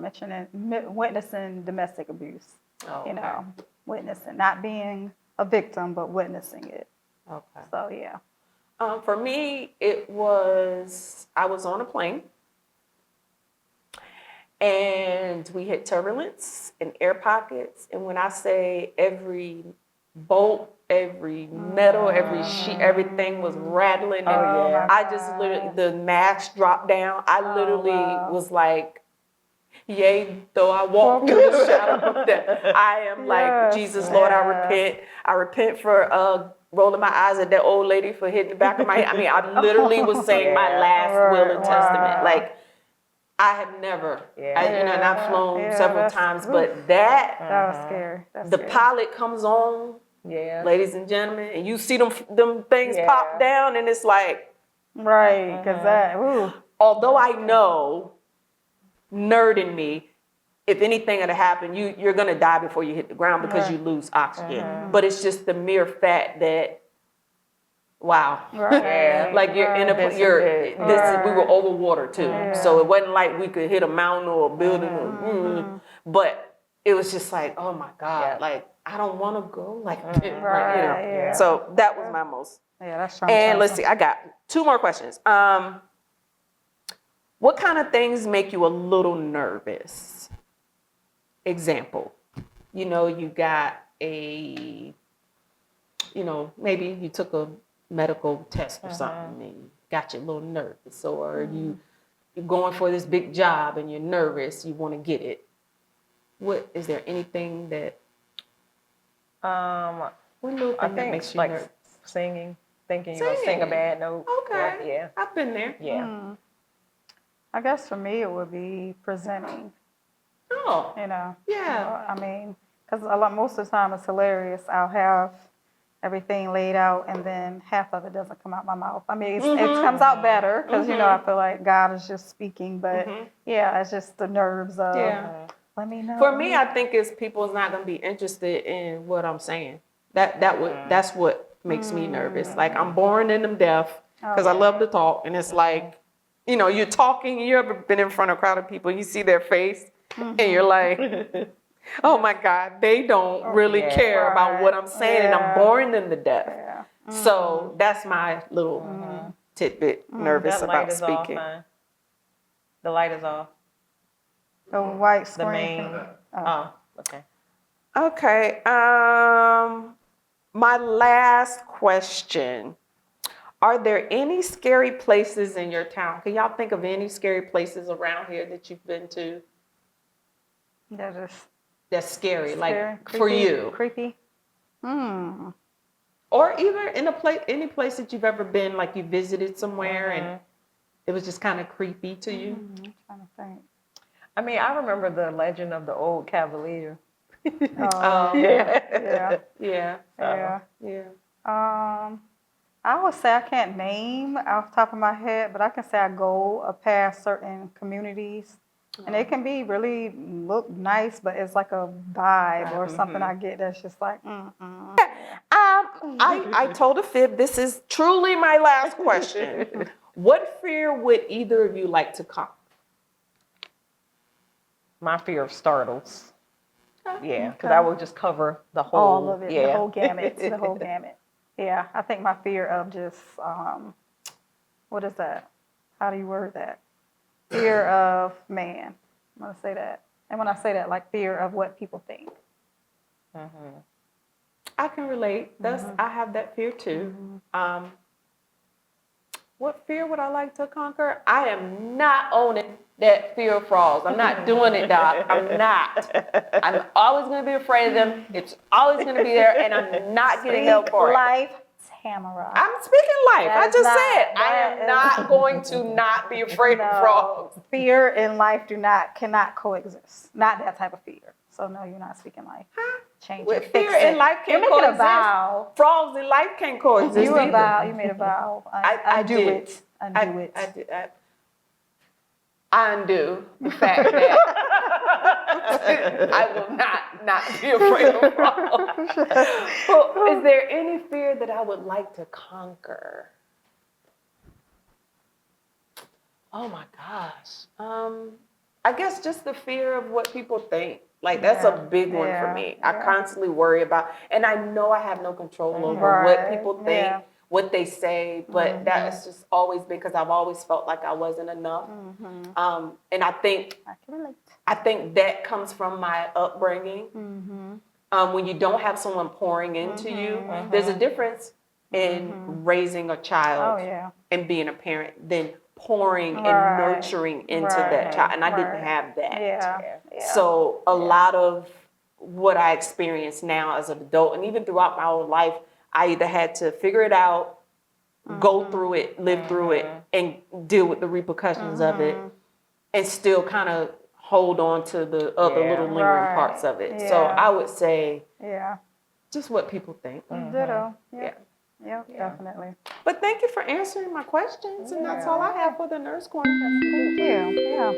Witnessing domestic abuse. Oh, You know, witnessing, not being a victim, but witnessing it. okay. So yeah. For me, I was on a plane and we hit turbulence and air pockets. And when I say every bolt, every metal, every sheet, everything was rattling. And Oh, yeah. I just literally, the mask dropped down. I literally was like, yea, though I walk through the shadow of death, I am like, Yes, Jesus, Lord, I repent. I repent for rolling my eyes at that old lady for hitting the back of my head. I mean, I literally was saying my last will and testament. Like, I have never, and I've flown several times, but That was scary. That's the scary. pilot comes on, Yeah. ladies and gentlemen, and you see them things Yeah. pop down, and it's like, Right, because that, ooh. although I know, nerd in me, if anything had happened, you're gonna die before you hit the ground because you lose oxygen. But it's just the mere fact that, wow, Yeah. like you're in a we were over water too, so it wasn't like we could hit a mountain or a building, but it was just like, oh my God, like I don't want to go like this, like, you know. Yeah. So that was my most. Yeah, that's traumatizing. And let's see, I got 2 more questions. What kind of things make you a little nervous? Example, you got maybe you took a medical test or something and you got you a little nervous, or you're going for this big job and you're nervous, you want to get it. What is there anything that what little thing I that think makes you like nervous? singing, thinking you're gonna sing a bad note. Okay. Yeah. I've been there. Yeah. I guess for me it would be presenting. Oh. You know. Yeah. I mean, because most of the time it's hilarious. I'll have everything laid out and then half of it doesn't come out my mouth. I mean, it comes out better because, I feel like God is just speaking. But yeah, it's just the nerves of, let me know. For me, I think it's people's not going to be interested in what I'm saying. That's what makes me nervous. Like I'm boring and I'm deaf because I love to talk. And it's like, you're talking, you ever been in front of a crowd of people, you see their face and you're like, oh my God, they don't really care about what I'm saying, and I'm boring them to death. Yeah. So that's my little tidbit, nervous That light about is off, speaking. man. The light is off. The white The screen. main. Oh, okay. Okay. My last question. Are there any scary places in your town? Can y'all think of any scary places around here that you've been to They're just that's scary, scary, like for creepy, you? Creepy. Or either in any place that you've ever been, like you visited somewhere and it was just kind of creepy to you? I'm trying to think. I mean, I remember the legend of the old Cavalier. Oh, Yeah. Yeah. yeah. I would say I can't name off the top of my head, but I can say I go past certain communities, and it can be really look nice, but it's like a vibe or something I get that's just like, I told a fib. This is truly my last question. What fear would either of you like to conquer? My fear of startles. Yeah, because I will just cover the whole. all of it, Yeah. the whole gamut, the whole gamut. Yeah, I think my fear of just, what is that? How do you word that? Fear of man. I'm going to say that. And when I say that, like fear of what people think. I can relate. I have that fear too. What fear would I like to conquer? I am not owning that fear of frogs. I'm not doing it, Doc. I'm not. I'm always going to be afraid of them. It's always going to be there, and I'm not getting help for it. Life, Tamara. I'm speaking life. That I is just not- said I that am is- not going to not be afraid of frogs. Fear and life cannot coexist. Not that type of fear. So no, you're not speaking life. Change With it. fear Fix it. and life You're can't making coexist. a vow. Frogs and life can't coexist. You either. You made a vow. I do did. it. Undo it. I did. I undo the fact that I will not be afraid of frogs. Well, is there any fear that I would like to conquer? Oh my gosh. I guess just the fear of what people think. Like that's a big one for me. I constantly worry about, and I know I have no control over what people think, what they say, but that's just always because I've always felt like I wasn't enough. And I think that comes from my upbringing. When you don't have someone pouring into you, there's a difference in raising a child and being a parent than pouring and nurturing into that child. And I didn't have that. So a lot of what I experience now as an adult, and even throughout my whole life, I either had to figure it out, go through it, live through it, and deal with the repercussions of it, and still kind of hold on to the other little lingering parts of it. So I would say just what people think. Ditto. Yeah, definitely. But thank you for answering my questions, and that's all I have for the Nurse Corner. Thank you. Yeah.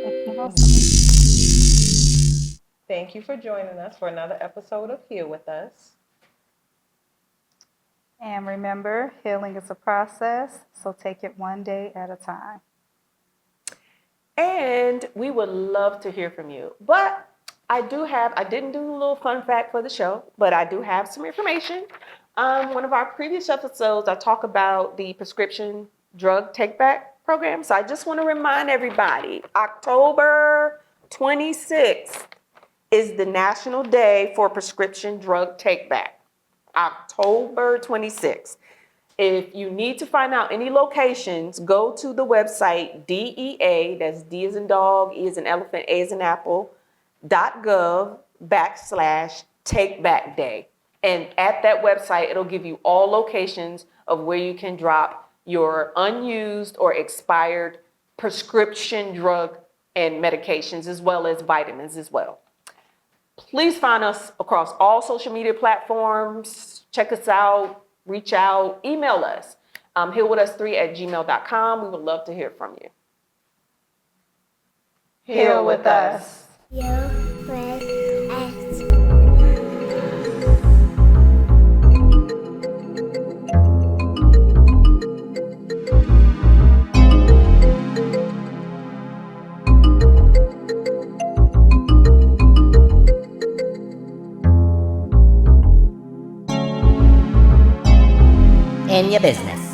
Thank you for joining us for another episode of Heal With Us. And remember, healing is a process, so take it one day at a time. And we would love to hear from you. But I didn't do a little fun fact for the show, but I do have some information. One of our previous episodes, I talk about the prescription drug take-back program. So I just want to remind everybody, October 26th is the National Day for Prescription Drug Take-Back. October 26th. If you need to find out any locations, go to the website DEA, that's D as in dog, E as in elephant, A as in apple, .gov/take-back-day. And at that website, it'll give you all locations of where you can drop your unused or expired prescription drug and medications, as well as vitamins as well. Please find us across all social media platforms. Check us out, reach out, email us. healwithus3@gmail.com. We would love to hear from you. Heal with us. Heal with us. In your business.